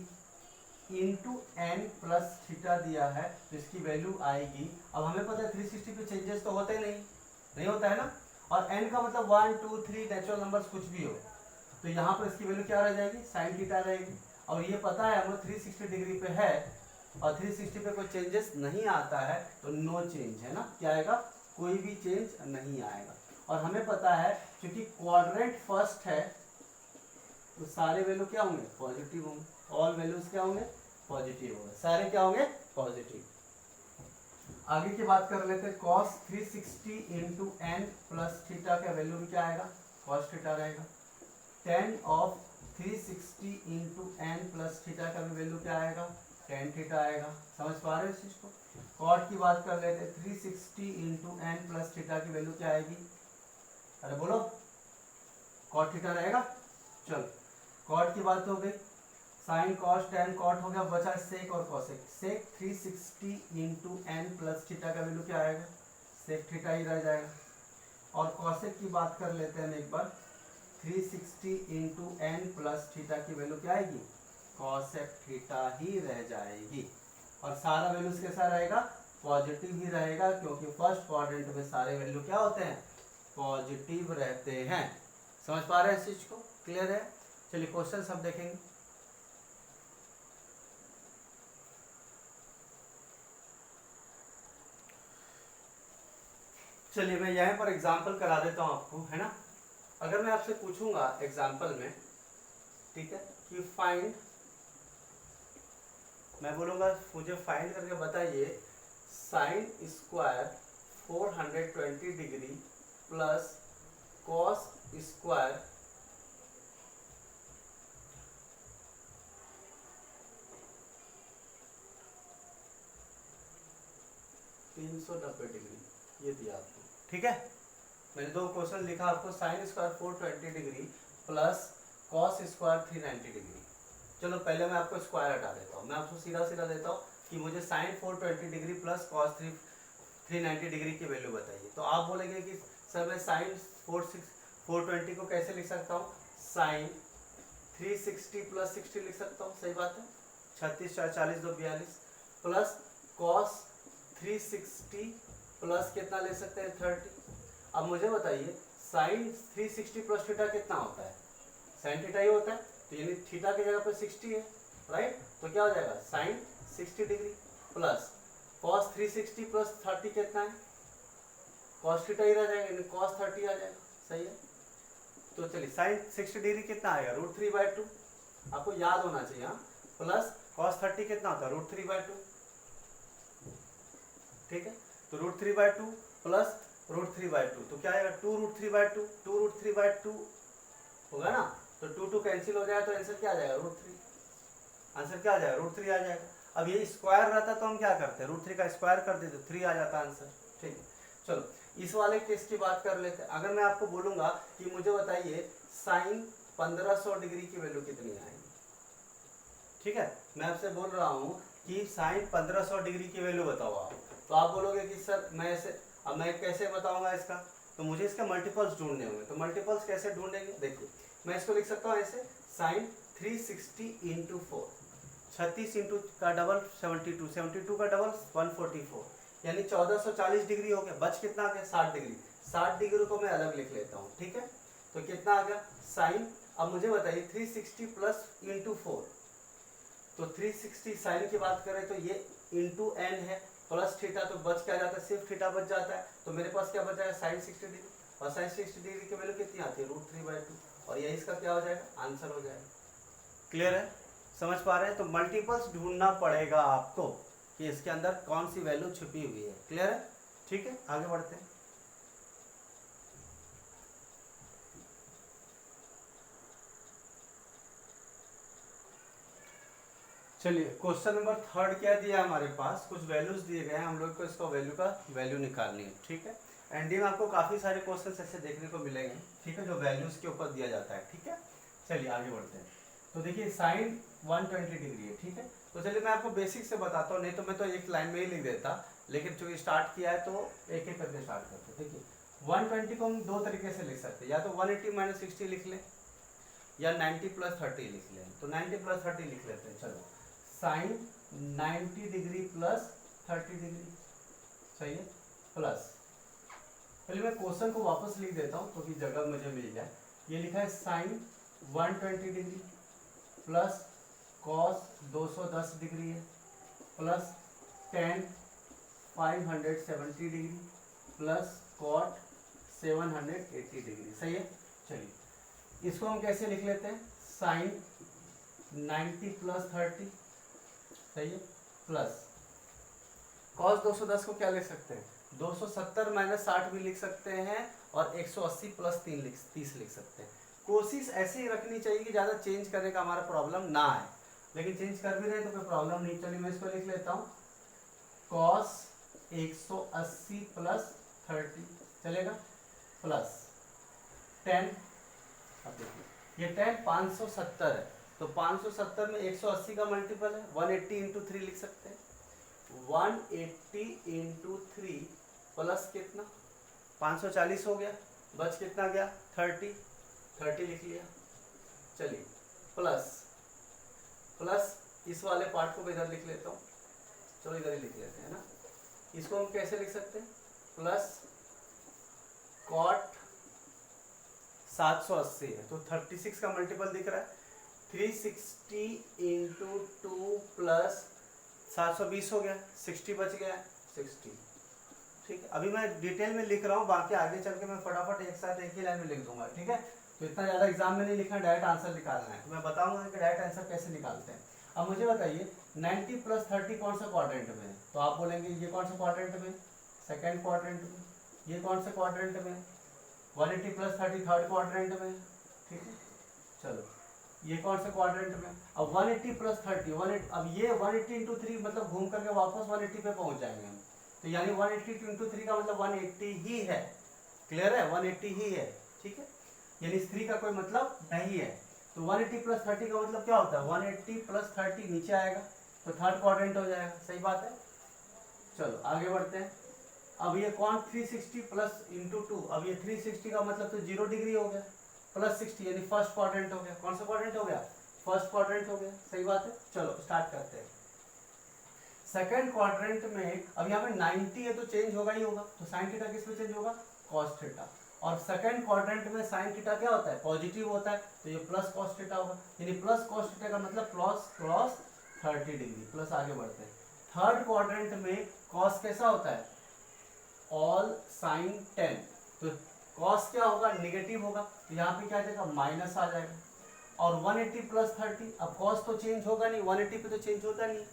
S1: into n plus theta दिया है तो इसकी वैल्यू आएगी। अब हमें पता है 360 पे चेंजेस तो होते नहीं होता है ना। और n का मतलब 1 2 3 नेचुरल नंबर्स कुछ भी हो, तो यहाँ पर इसकी वैल्यू क्या रह जाएगी? साइन थीटा रहेगी। और ये पता है हम 360 डिग्री पे है और 360 पे कोई चेंजेस नहीं आता है तो नो चेंज, है ना। क्या आएगा? कोई भी चेंज नहीं आएगा। और हमें पता है क्योंकि क्वाड्रेंट फर्स्ट है तो सारे वैल्यू क्या होंगे? पॉजिटिव होंगे। ऑल वैल्यूज क्या होंगे? पॉजिटिव होंगे। सारे क्या होंगे? पॉजिटिव। आगे की बात कर लेते हैं। cos 360 into n plus theta का वैल्यू भी क्या आएगा? cos थीटा रहेगा। tan of 360 into n plus theta का भी वैल्यू क्या आएगा? tan थीटा आएगा। समझ पा रहे हो इस चीज को? cot की बात कर लेते हैं। 360 इंटू एन प्लस थीटा की वैल्यू क्या आएगी? अरे बोलो, cot थीटा रहेगा। चलो cot की बात हो गई, साइन कॉस टेन कॉट हो गया, बचा सेक और कॉसेक। सेक 360 इंटू एन प्लस थीटा का वैल्यू क्या आएगा? सेक थीटा ही रह जाएगा। और कॉसेक की बात कर लेते हैं एक बार। 360 इंटू एन प्लस थीटा की वैल्यू क्या आएगी? कॉसेक थीटा ही रह जाएगी। और सारा वैल्यूज कैसा रहेगा? पॉजिटिव ही रहेगा, क्योंकि फर्स्ट क्वाड्रेंट में सारे वैल्यू क्या होते हैं? पॉजिटिव रहते हैं। समझ पा रहे हैं इस चीज को? क्लियर है? चलिए क्वेश्चन सब देखेंगे। चलिए मैं यहाँ पर एग्जाम्पल करा देता हूँ आपको, है ना। अगर मैं आपसे पूछूंगा एग्जाम्पल में, ठीक है, कि फाइंड, मैं बोलूंगा मुझे फाइंड करके बताइए sine square 420 degree plus cos square 390 degree, ये दिया आपको। ठीक है, मैंने दो क्वेश्चन लिखा आपको, sine square 420 degree plus cos square 390 degree. चलो पहले मैं आपको स्क्वायर हटा देता हूँ, मैं आपको सीधा सीधा देता हूँ कि मुझे sine 420 degree plus cos 390 degree की वैल्यू बताइए। तो आप बोलेंगे कि सर मैं साइन 420 को कैसे लिख सकता हूँ? साइन 360 प्लस 60 लिख सकता हूँ, सही बात है, 36 4 40 2 42 प्लस कॉस 360 प्लस कितना ले सकते हैं? 30। अब मुझे बताइए साइन 360 प्लस थीटा कितना होता है? साइन थीटा ही होता है, तो यानी थीटा की जगह पर 60 है, राइट। तो क्या हो जाएगा? Sine 60 degree plus cos 360 plus 30 कितना है? कॉस थीटा ही रह जाएगा, यानी कॉस 30 आ जाएगा, सही है। तो चलिए साइन 60 डिग्री कितना आएगा? √3/2, आपको याद होना चाहिए, हाँ। प्लस कॉस 30 कितना होता है? √3/2, ठीक है। तो √3/2 प्लस √3/2, तो क्या आएगा? 2√3/2, 2√3/2 होगा ना। तो 2 कैंसिल हो जाएगा, तो आंसर क्या आ जाएगा? √3। आंसर क्या आ जाएगा? √3 आ जाएगा। अब ये स्क्वायर रहता तो हम क्या करते हैं? √3 का स्क्वायर कर देते, 3 आ जाता आंसर, ठीक है। चलो इस वाले केस की बात कर लेते हैं। अगर मैं आपको बोलूंगा कि मुझे बताइए साइन 1500 डिग्री की वैल्यू कितनी आएगी, ठीक है, मैं आपसे बोल रहा हूँ कि साइन 1500 डिग्री की वैल्यू बताओ आप, तो आप बोलोगे कि सर मैं ऐसे, अब मैं कैसे बताऊंगा इसका, तो मुझे इसका मल्टीपल्स ढूंढने होंगे। तो मल्टीपल्स कैसे ढूंढेंगे, देखिए मैं इसको लिख सकता हूँ ऐसे, साइन 360 इंटू 4, 36 इंटू का डबल 72, 72 का डबल 144, यानी 1440 डिग्री हो गया। बच कितना आ गया, 60 डिग्री। 60 डिग्री को मैं अलग लिख लेता हूँ, ठीक है। तो कितना आ गया साइन, अब मुझे बताइए 360 प्लस इंटू 4, तो 360 साइन की बात करें तो ये इंटू एन है, प्लस थीटा, तो बच क्या जाता है, सिर्फ थीटा बच जाता है। तो मेरे पास क्या बच जाएगा, साइन 60 डिग्री, और साइन 60 डिग्री की वैल्यू कितनी आती है, √3/2, और ये इसका क्या हो जाएगा, आंसर हो जाएगा। क्लियर है, समझ पा रहे हैं। तो मल्टीपल्स ढूंढना पड़ेगा आपको कि इसके अंदर कौन सी वैल्यू छुपी हुई है। क्लियर है, ठीक है, आगे बढ़ते हैं। चलिए क्वेश्चन नंबर 3 क्या दिया हमारे पास, कुछ वैल्यूज दिए गए हैं, हम लोग को इसको वैल्यू निकालनी है, ठीक है। एनडी में आपको काफी सारे क्वेश्चन ऐसे देखने को मिलेंगे, ठीक है, जो वैल्यूज के ऊपर दिया जाता है, ठीक है। चलिए आगे बढ़ते हैं। तो देखिए साइन 120 डिग्री है, ठीक है। तो चलिए मैं आपको बेसिक से बताता हूँ, नहीं तो मैं तो एक लाइन में ही लिख देता, लेकिन चूंकि स्टार्ट किया है तो एक एक करके स्टार्ट करते हैं। देखिए 120 को हम दो तरीके से लिख सकते हैं, या तो 180 माइनस 60 लिख लें, या 90 प्लस 30 लिख लें। तो 90 प्लस 30 लिख लेते हैं, चलो साइन 90 डिग्री प्लस 30 डिग्री, सही है, प्लस, पहले मैं क्वेश्चन को वापस लिख देता हूँ क्योंकि जगह मुझे मिल जाए। ये लिखा है sine 120 degree plus cos 210 degree है, plus tan 570 degree, plus cot 780 degree, सही है। चलिए इसको हम कैसे लिख लेते हैं, साइन 90 प्लस 30, सही है, प्लस कॉस 210 को क्या लिख सकते हैं, 270 माइनस 60 भी लिख सकते हैं, और 180 प्लस 30 लिख सकते हैं। कोशिश ऐसे ही रखनी चाहिए कि ज़्यादा चेंज करने का हमारा प्रॉब्लम ना आए, लेकिन चेंज कर भी रहे तो कोई प्रॉब्लम नहीं। चलिए मैं इसको लिख लेता हूँ, कॉस 180 प्लस 30 चलेगा, प्लस 10, अब देखिए ये 10 570 है, तो 570 में 180 का मल्टीपल है, 180 इंटू 3 लिख सकते हैं, 180 इंटू 3 प्लस कितना 540 हो गया, बच कितना गया 30 लिख लिया। चलिए प्लस इस वाले पार्ट को इधर लिख लेता हूँ, चलो इधर ही लिख लेते हैं ना। इसको हम कैसे लिख सकते हैं, प्लस कॉट 780 है, तो 36 का मल्टीपल दिख रहा है, 360 इंटू 2 प्लस 720 हो गया, 60 बच गया, 60, ठीक है। अभी मैं डिटेल में लिख रहा हूँ, बाकी आगे चल के मैं फटाफट एक साथ एक ही लाइन में लिख दूंगा, ठीक है। तो इतना ज़्यादा एग्जाम में नहीं लिखना, डायरेक्ट आंसर निकालना है, तो मैं बताऊंगा कि डायरेक्ट आंसर कैसे निकालते हैं। अब मुझे बताइए 90 प्लस 30 कौन सा क्वाड्रेंट में है, तो आप बोलेंगे ये कौन सा क्वाड्रेंट में, सेकेंड क्वाड्रेंट में, ये कौन सा क्वाड्रेंट में, 180 प्लस 30 थर्ड क्वाड्रेंट में, ठीक है। चलो ये कौन सा क्वाड्रेंट में, अब 180 प्लस 30 180, अब ये 180 इंटू 3 मतलब घूम करके वापस 180 पे पहुंच जाएंगे हम, तो यानी 180 इंटू 3 का मतलब 180 ही है, क्लियर है, 180 ही है, ठीक है, यानी इस 3 का कोई मतलब नहीं है। तो 180 प्लस 30 का मतलब क्या होता है, 180 प्लस 30 नीचे आएगा तो थर्ड क्वाड्रेंट हो जाएगा, सही बात है। चलो आगे बढ़ते हैं। अब ये कौन 360 प्लस इंटू 2, अब ये 360 का मतलब तो 0 डिग्री हो गया, प्लस 60 यानी फर्स्ट क्वाड्रेंट हो गया, कौन सा क्वाड्रेंट हो गया, फर्स्ट क्वाड्रेंट हो गया, सही बात है। चलो स्टार्ट करते हैं। सेकंड क्वाड्रेंट में अब यहाँ पे 90 है तो चेंज होगा ही होगा, तो साइन थीटा किस में चेंज होगा, कॉस थीटा, और सेकंड क्वाड्रेंट में साइन थीटा क्या होता है, पॉजिटिव होता है, तो ये प्लस कॉस थीटा होगा, यानी प्लस कॉस थीटा का मतलब प्लस क्रॉस 30 डिग्री, प्लस आगे बढ़ते हैं। थर्ड क्वाड्रेंट में कॉस कैसा होता है, ऑल साइन 10, तो कॉस क्या होगा, निगेटिव होगा, तो यहाँ पे क्या आ जाएगा, माइनस आ जाएगा, और 180 प्लस 30, अब कॉस तो चेंज होगा नहीं, 180 पे तो चेंज होता नहीं,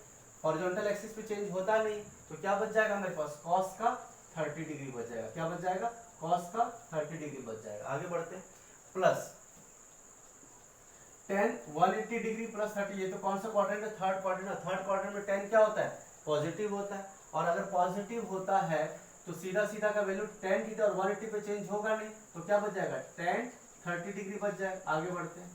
S1: हॉरिजॉन्टल एक्सिस पे चेंज होता नहीं, तो क्या बच जाएगा मेरे पास, कॉस का 30 डिग्री बच जाएगा, क्या बच जाएगा, कॉस का 30 डिग्री बच जाएगा। आगे बढ़ते हैं, प्लस 10 180 डिग्री प्लस 30, ये तो कौन सा क्वाड्रेंट है, थर्ड क्वाड्रेंट है, थर्ड क्वाड्रेंट में 10 क्या होता है, पॉजिटिव होता है, और अगर पॉजिटिव होता है तो सीधा सीधा का वैल्यू tan थीटा और 180 पे चेंज होगा नहीं, तो क्या बच जाएगा, tan 30 डिग्री बच जाएगा। आगे बढ़ते हैं।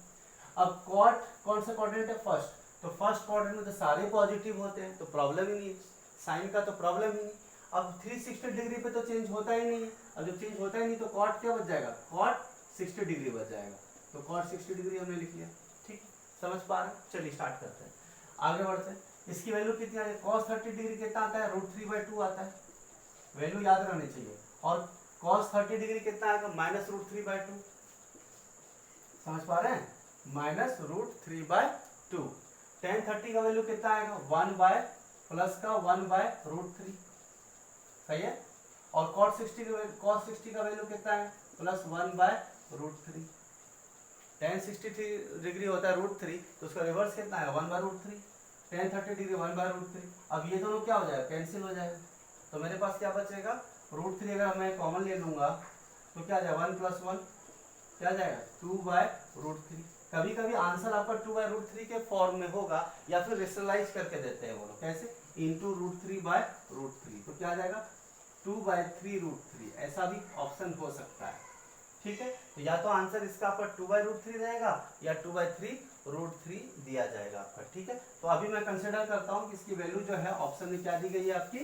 S1: अब कॉट कौन सा क्वाड्रेंट है, फर्स्ट, तो फर्स्ट क्वाड्रेंट में तो सारे पॉजिटिव होते हैं, तो प्रॉब्लम ही नहीं, साइन का तो प्रॉब्लम ही नहीं। अब 360 डिग्री पे तो चेंज होता ही नहीं है, अब जब चेंज होता ही नहीं तो कॉट क्या बच जाएगा, कॉट 60 डिग्री बच जाएगा, तो कॉट 60 डिग्री हमने लिख लिया। ठीक, समझ पा रहे हैं? चलिए स्टार्ट करते हैं, आगे बढ़ते हैं। इसकी वैल्यू कितनी आ जाए, cos 30 डिग्री कितना आता है, √3/2 आता है, वैल्यू याद रहनी चाहिए। और cos 30 डिग्री कितना आएगा, -√3/2, समझ पा रहे हैं, -√3/2। tan 30 का वैल्यू कितना आएगा, 1 प्लस का 1/√3, सही है। और cos 60 का वैल्यू कितना है, प्लस 1/√3। tan 60 डिग्री होता है √3, तो उसका रिवर्स कितना है, 1/√3। tan 30 degree 1/√3। अब ये दोनों क्या हो जाएगा, कैंसिल हो जाएगा, तो मेरे पास क्या बचेगा, √3 अगर मैं कॉमन ले लूंगा तो क्या जाएगा, 1 + 1 क्या जाएगा, 2/√3। कभी कभी आंसर आपका 2/√3 के फॉर्म में होगा, या फिर रेशनलाइज करके देते हैं वो लोग, कैसे, इंटू √3/√3, तो क्या जाएगा 2/3√3, ऐसा भी ऑप्शन हो सकता है। ठीक है, तो या तो आंसर इसका आपका 2/√3 रहेगा या 2/3√3 दिया जाएगा आपका। ठीक है, तो अभी मैं कंसिडर करता हूँ कि इसकी वैल्यू जो है ऑप्शन में क्या दी गई है आपकी,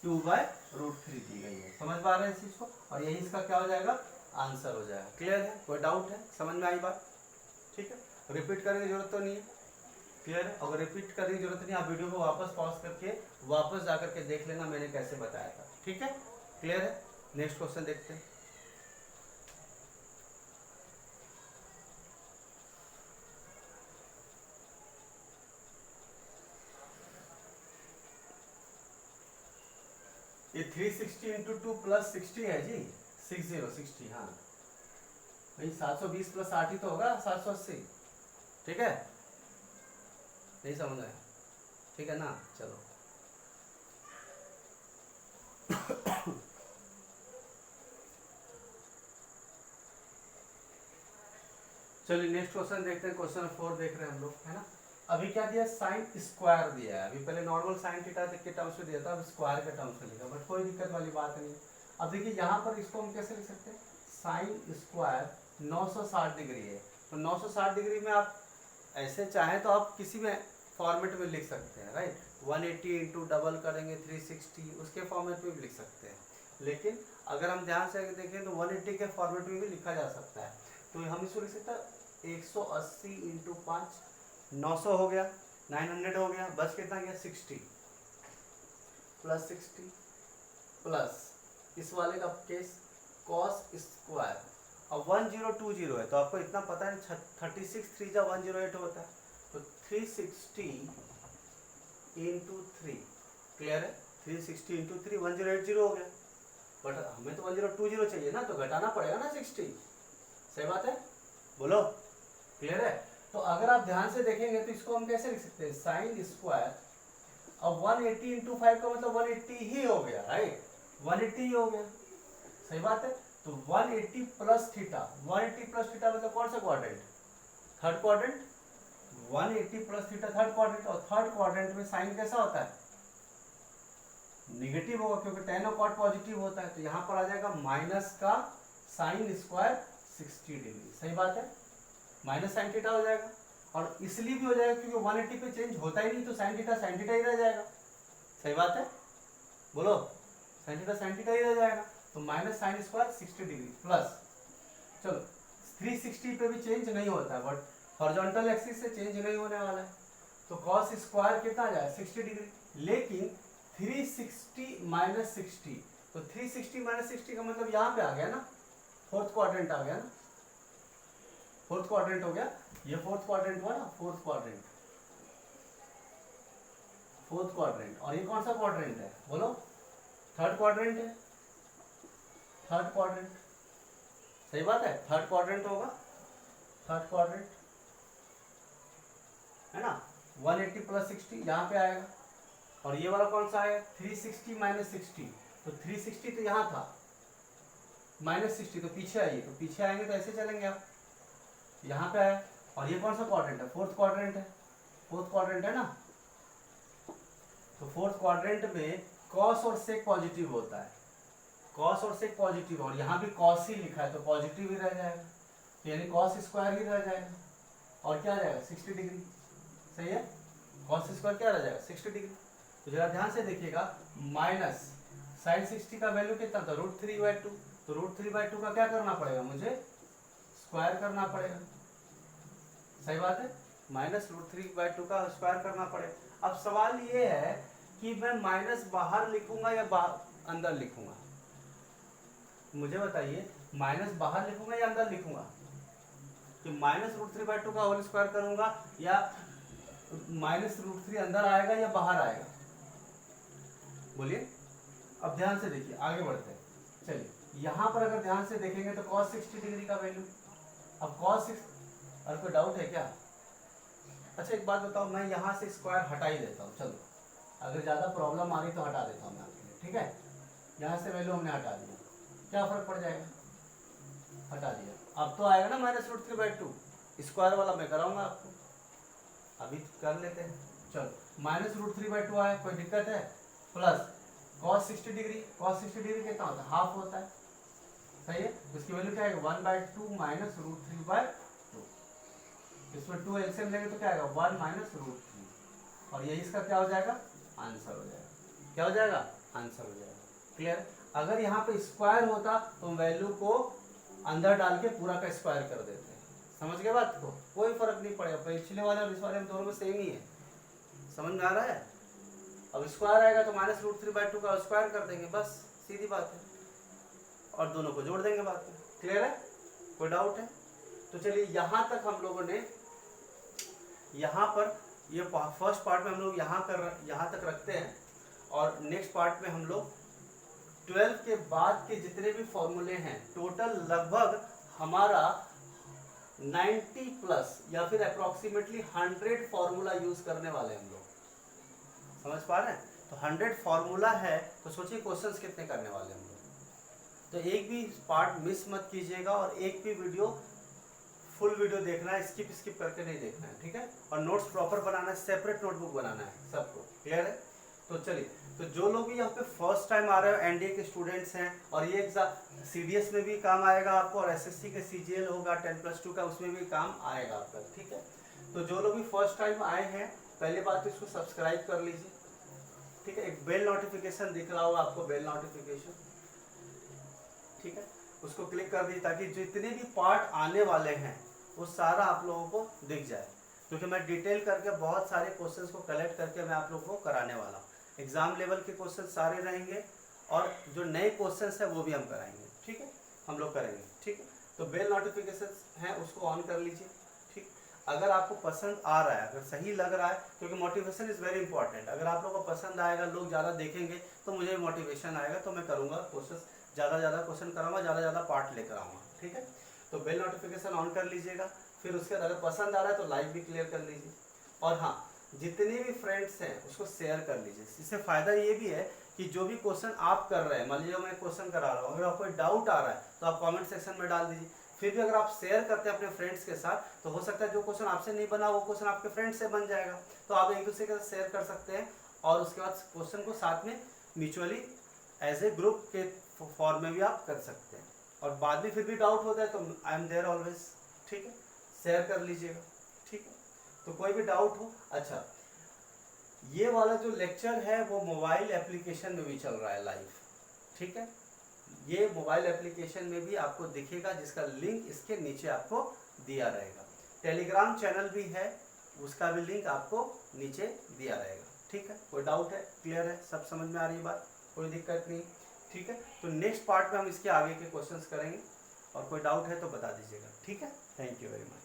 S1: 2/√3 दी गई है। समझ पा रहे हैं इस चीज को, और यही इसका क्या हो जाएगा, आंसर हो जाएगा। क्लियर है, कोई डाउट है, समझ में आई बात? ठीक है, रिपीट करने की जरूरत तो नहीं है, क्लियर है। अगर रिपीट करने की जरूरत नहीं, आप वीडियो को वापस पॉज करके वापस जा करके देख लेना मैंने कैसे बताया था। ठीक है, क्लियर है। नेक्स्ट क्वेश्चन देखते हैं। ये 360 इंटू 2 प्लस 60 है जी, 60, हाँ भाई 720 प्लस 8 ही तो होगा 780। ठीक है, नहीं समझ आया, ठीक है ना, चलो चलिए नेक्स्ट क्वेश्चन देखते हैं। क्वेश्चन 4 देख रहे हैं हम लोग, है ना। अभी क्या दिया, साइन स्क्वायर दिया है। अभी पहले नॉर्मल साइन थीटा के टर्म्स में दिया था, अब स्क्वायर के टर्म्स में लिखा, बट कोई दिक्कत वाली बात नहीं है। अब देखिए यहाँ पर इसको हम कैसे लिख सकते हैं, साइन स्क्वायर 960 डिग्री है, तो 960 डिग्री में आप ऐसे चाहें तो आप किसी में फॉर्मेट में लिख सकते हैं, राइट। 180 इंटू डबल करेंगे 360, उसके फॉर्मेट में भी लिख सकते हैं। लेकिन अगर हम ध्यान से देखें तो 180 के फॉर्मेट में भी लिखा जा सकता है, तो हम इसको लिख सकते हैं 180 इंटू 5, 900 हो गया, 900 हो गया, बस कितना गया 60 प्लस 60 प्लस इस वाले का केस cos स्क्वायर। अब 1020 है, तो आपको इतना पता है 36 3 जा 108 होता है, तो 360 इंटू 3, क्लियर है, 360 इंटू 3 1080 हो गया, बट हमें तो 1020 चाहिए ना, तो घटाना पड़ेगा ना 60, सही बात है, बोलो, क्लियर है। तो अगर आप ध्यान से देखेंगे तो इसको हम कैसे लिख सकते हैं, साइन स्क्वायर। अब 180 इंटू 5 का मतलब 180 ही हो गया, राइट, 180 ही हो गया, सही बात है। तो 180 प्लस थीटा, 180 प्लस थीटा मतलब कौन सा quadrant, third quadrant, 180 plus theta third quadrant, और थर्ड क्वाड्रेंट में साइन कैसा होता है, निगेटिव होगा, क्योंकि tan और cot पॉजिटिव होता है, तो यहाँ पर आ जाएगा माइनस का साइन स्क्वायर 60 डिग्री, सही बात है, माइनस साइन थीटा हो जाएगा। और इसलिए भी हो जाएगा क्योंकि 180 पे चेंज होता ही नहीं, तो साइन थीटा ही रह जाएगा, सही बात है, बोलो, साइन थीटा ही रह जाएगा, तो minus sine square 60 degree plus, चलो 360 पे भी चेंज नहीं होता है, बट हॉरिजॉन्टल एक्सिस से चेंज नहीं होने वाला है, तो cos स्क्वायर कितना आ जाएगा 60 डिग्री, लेकिन 360 माइनस 60, तो 360 माइनस 60 का मतलब यहाँ पे आ गया ना, फोर्थ क्वाड्रेंट आ गया ना, फोर्थ क्वाड्रेंट हो गया, ये फोर्थ क्वाड्रेंट हुआ ना, फोर्थ क्वाड्रेंट, और ये कौन सा क्वाड्रेंट है, बोलो, थर्ड क्वाड्रेंट है, थर्ड क्वाड्रेंट, सही बात है, थर्ड क्वाड्रेंट होगा, थर्ड क्वाड्रेंट है ना। 180 प्लस 60 यहाँ पे आएगा, और ये वाला कौन सा है, 360 माइनस 60, तो 360 तो यहाँ था, माइनस 60 तो पीछे आइए, तो पीछे आएंगे तो ऐसे चलेंगे आप, यहाँ पे आया, और ये कौन सा क्वाड्रेंट है, फोर्थ क्वाड्रेंट है, फोर्थ क्वाड्रेंट है ना, तो फोर्थ क्वाड्रेंट में कॉस और सेक पॉजिटिव होता है, कॉस और सेक पॉजिटिव, और यहाँ भी कॉस ही लिखा है तो पॉजिटिव ही रह जाएगा, तो यानी कॉस स्क्वायर ही रह जाएगा, और क्या आ जाएगा 60 डिग्री, सही है, कॉस स्क्वायर क्या रह जाएगा 60 डिग्री। तो जरा ध्यान से देखिएगा, माइनस साइन 60 का वैल्यू कितना था √3/2, तो √3/2 का क्या करना पड़ेगा मुझे स्क्वायर करना पड़ेगा, सही बात है, माइनस √3/2 का स्क्वायर करना पड़ेगा। अब सवाल ये है कि मैं माइनस बाहर लिखूंगा या अंदर लिखूंगा, मुझे बताइए, माइनस बाहर लिखूंगा या अंदर लिखूंगा, कि माइनस √3/2 का होल स्क्वायर करूंगा या माइनस √3 अंदर आएगा या बाहर आएगा, बोलिए। अब ध्यान से देखिए, आगे बढ़ते हैं। चलिए यहां पर अगर ध्यान से देखेंगे तो cos 60 डिग्री का वैल्यू, अब cos 60, और कोई डाउट है क्या? अच्छा एक बात बताओ, मैं यहां से स्क्वायर हटा ही देता हूँ, चलो अगर ज्यादा प्रॉब्लम आ रही तो हटा देता हूँ मैं आपके लिए, ठीक है। यहाँ से वैल्यू हमने हटा दिया, क्या फर्क पड़ जाएगा, हटा दिया। अब तो आएगा ना माइनस √3/2, स्क्वायर वाला मैं कराऊंगा आपको, अभी कर लेते हैं। चलो माइनस √3/2 आया, कोई दिक्कत है, plus cos 60 degree, cos 60 degree कितना होता है, हाफ होता है, सही है। उसकी वैल्यू क्या आएगा 1/2 माइनस √3/2, इसमें 2 एलसीएम लेंगे तो क्या आएगा 1 माइनस √3, और ये इसका क्या हो जाएगा आंसर हो जाएगा, क्या हो जाएगा आंसर हो जाएगा, क्लियर। अगर यहाँ पे स्क्वायर होता तो वैल्यू को अंदर डाल के पूरा का स्क्वायर कर देते हैं, समझ गए बात को, कोई फर्क नहीं पड़ेगा, पिछले वाले और इस वाले में दोनों में सेम ही है, समझ में आ रहा है। अब स्क्वायर आएगा तो माइनस √3/2 का स्क्वायर कर देंगे, बस सीधी बात है, और दोनों को जोड़ देंगे, बात में क्लियर है, कोई डाउट है? तो चलिए यहां तक हम लोगों ने, यहाँ पर ये फर्स्ट पार्ट में हम लोग यहाँ तक रखते हैं, और नेक्स्ट पार्ट में हम लोग 12 के बाद के जितने भी फॉर्मूले हैं, टोटल लगभग हमारा 90 प्लस या फिर अप्रोक्सीमेटली 100 फॉर्मूला यूज करने वाले हैं हम लोग, समझ पा रहे हैं। तो 100 फॉर्मूला है, तो सोचिए क्वेश्चंस कितने करने वाले हैं हम लोग। तो एक भी पार्ट मिस मत कीजिएगा, और एक भी वीडियो फुल वीडियो देखना है, स्किप करके नहीं देखना है, ठीक है। और नोट्स प्रॉपर बनाना है, सेपरेट नोटबुक बनाना है सबको, क्लियर है। तो चलिए, तो जो लोग भी यहाँ पे फर्स्ट टाइम आ रहे हो, एनडीए के स्टूडेंट्स हैं, और ये एग्जाम सीडीएस में भी काम आएगा आपको, और एसएससी के सीजीएल होगा 10+2 का, उसमें भी काम आएगा आपका, ठीक है। तो जो लोग भी फर्स्ट टाइम आए हैं, पहले बात तो इसको सब्सक्राइब कर लीजिए, ठीक है। एक बेल नोटिफिकेशन दिख रहा होगा आपको, बेल नोटिफिकेशन, ठीक है, उसको क्लिक कर दीजिए, ताकि जितने भी पार्ट आने वाले हैं वो सारा आप लोगों को दिख जाए, क्योंकि मैं डिटेल करके बहुत सारे क्वेश्चंस को कलेक्ट करके मैं आप लोगों को कराने वाला हूँ। एग्जाम लेवल के क्वेश्चन सारे रहेंगे, और जो नए क्वेश्चंस हैं वो भी हम कराएंगे, ठीक है, हम लोग करेंगे, ठीक है। तो बेल नोटिफिकेशन है उसको ऑन कर लीजिए, ठीक। अगर आपको पसंद आ रहा है, अगर सही लग रहा है, क्योंकि मोटिवेशन इज़ वेरी इंपॉर्टेंट, अगर आप लोगों को पसंद आएगा, लोग ज़्यादा देखेंगे तो मुझे मोटिवेशन आएगा, तो मैं करूँगा कोशिश, ज़्यादा क्वेश्चन कराऊंगा, ज़्यादा पार्ट लेकर आऊँगा, ठीक है। तो बेल नोटिफिकेशन ऑन कर लीजिएगा, फिर उसके बाद अगर पसंद आ रहा है तो लाइक भी क्लियर कर लीजिए, और हाँ, जितने भी फ्रेंड्स हैं उसको शेयर कर लीजिए। इससे फ़ायदा ये भी है कि जो भी क्वेश्चन आप कर रहे हैं, मान लीजिए मैं क्वेश्चन करा रहा हूँ, अगर आपको डाउट आ रहा है तो आप कमेंट सेक्शन में डाल दीजिए। फिर भी अगर आप शेयर करते हैं अपने फ्रेंड्स के साथ, तो हो सकता है जो क्वेश्चन आपसे नहीं बना वो क्वेश्चन आपके फ्रेंड से बन जाएगा, तो आप एक दूसरे के साथ शेयर कर सकते हैं, और उसके बाद क्वेश्चन को साथ में म्यूचुअली एज ए ग्रुप के फॉर्म में भी आप कर सकते हैं। और बाद में फिर भी डाउट होता है तो आई एम देयर ऑलवेज, ठीक है, शेयर कर लीजिएगा, ठीक है। तो कोई भी डाउट हो, अच्छा ये वाला जो लेक्चर है वो मोबाइल एप्लीकेशन में भी चल रहा है लाइव, ठीक है, ये मोबाइल एप्लीकेशन में भी आपको दिखेगा, जिसका लिंक इसके नीचे आपको दिया रहेगा। टेलीग्राम चैनल भी है, उसका भी लिंक आपको नीचे दिया रहेगा, ठीक है। कोई डाउट है, क्लियर है, सब समझ में आ रही है बात, कोई दिक्कत नहीं, ठीक है। तो नेक्स्ट पार्ट में हम इसके आगे के क्वेश्चंस करेंगे, और कोई डाउट है तो बता दीजिएगा, ठीक है। Thank you very much.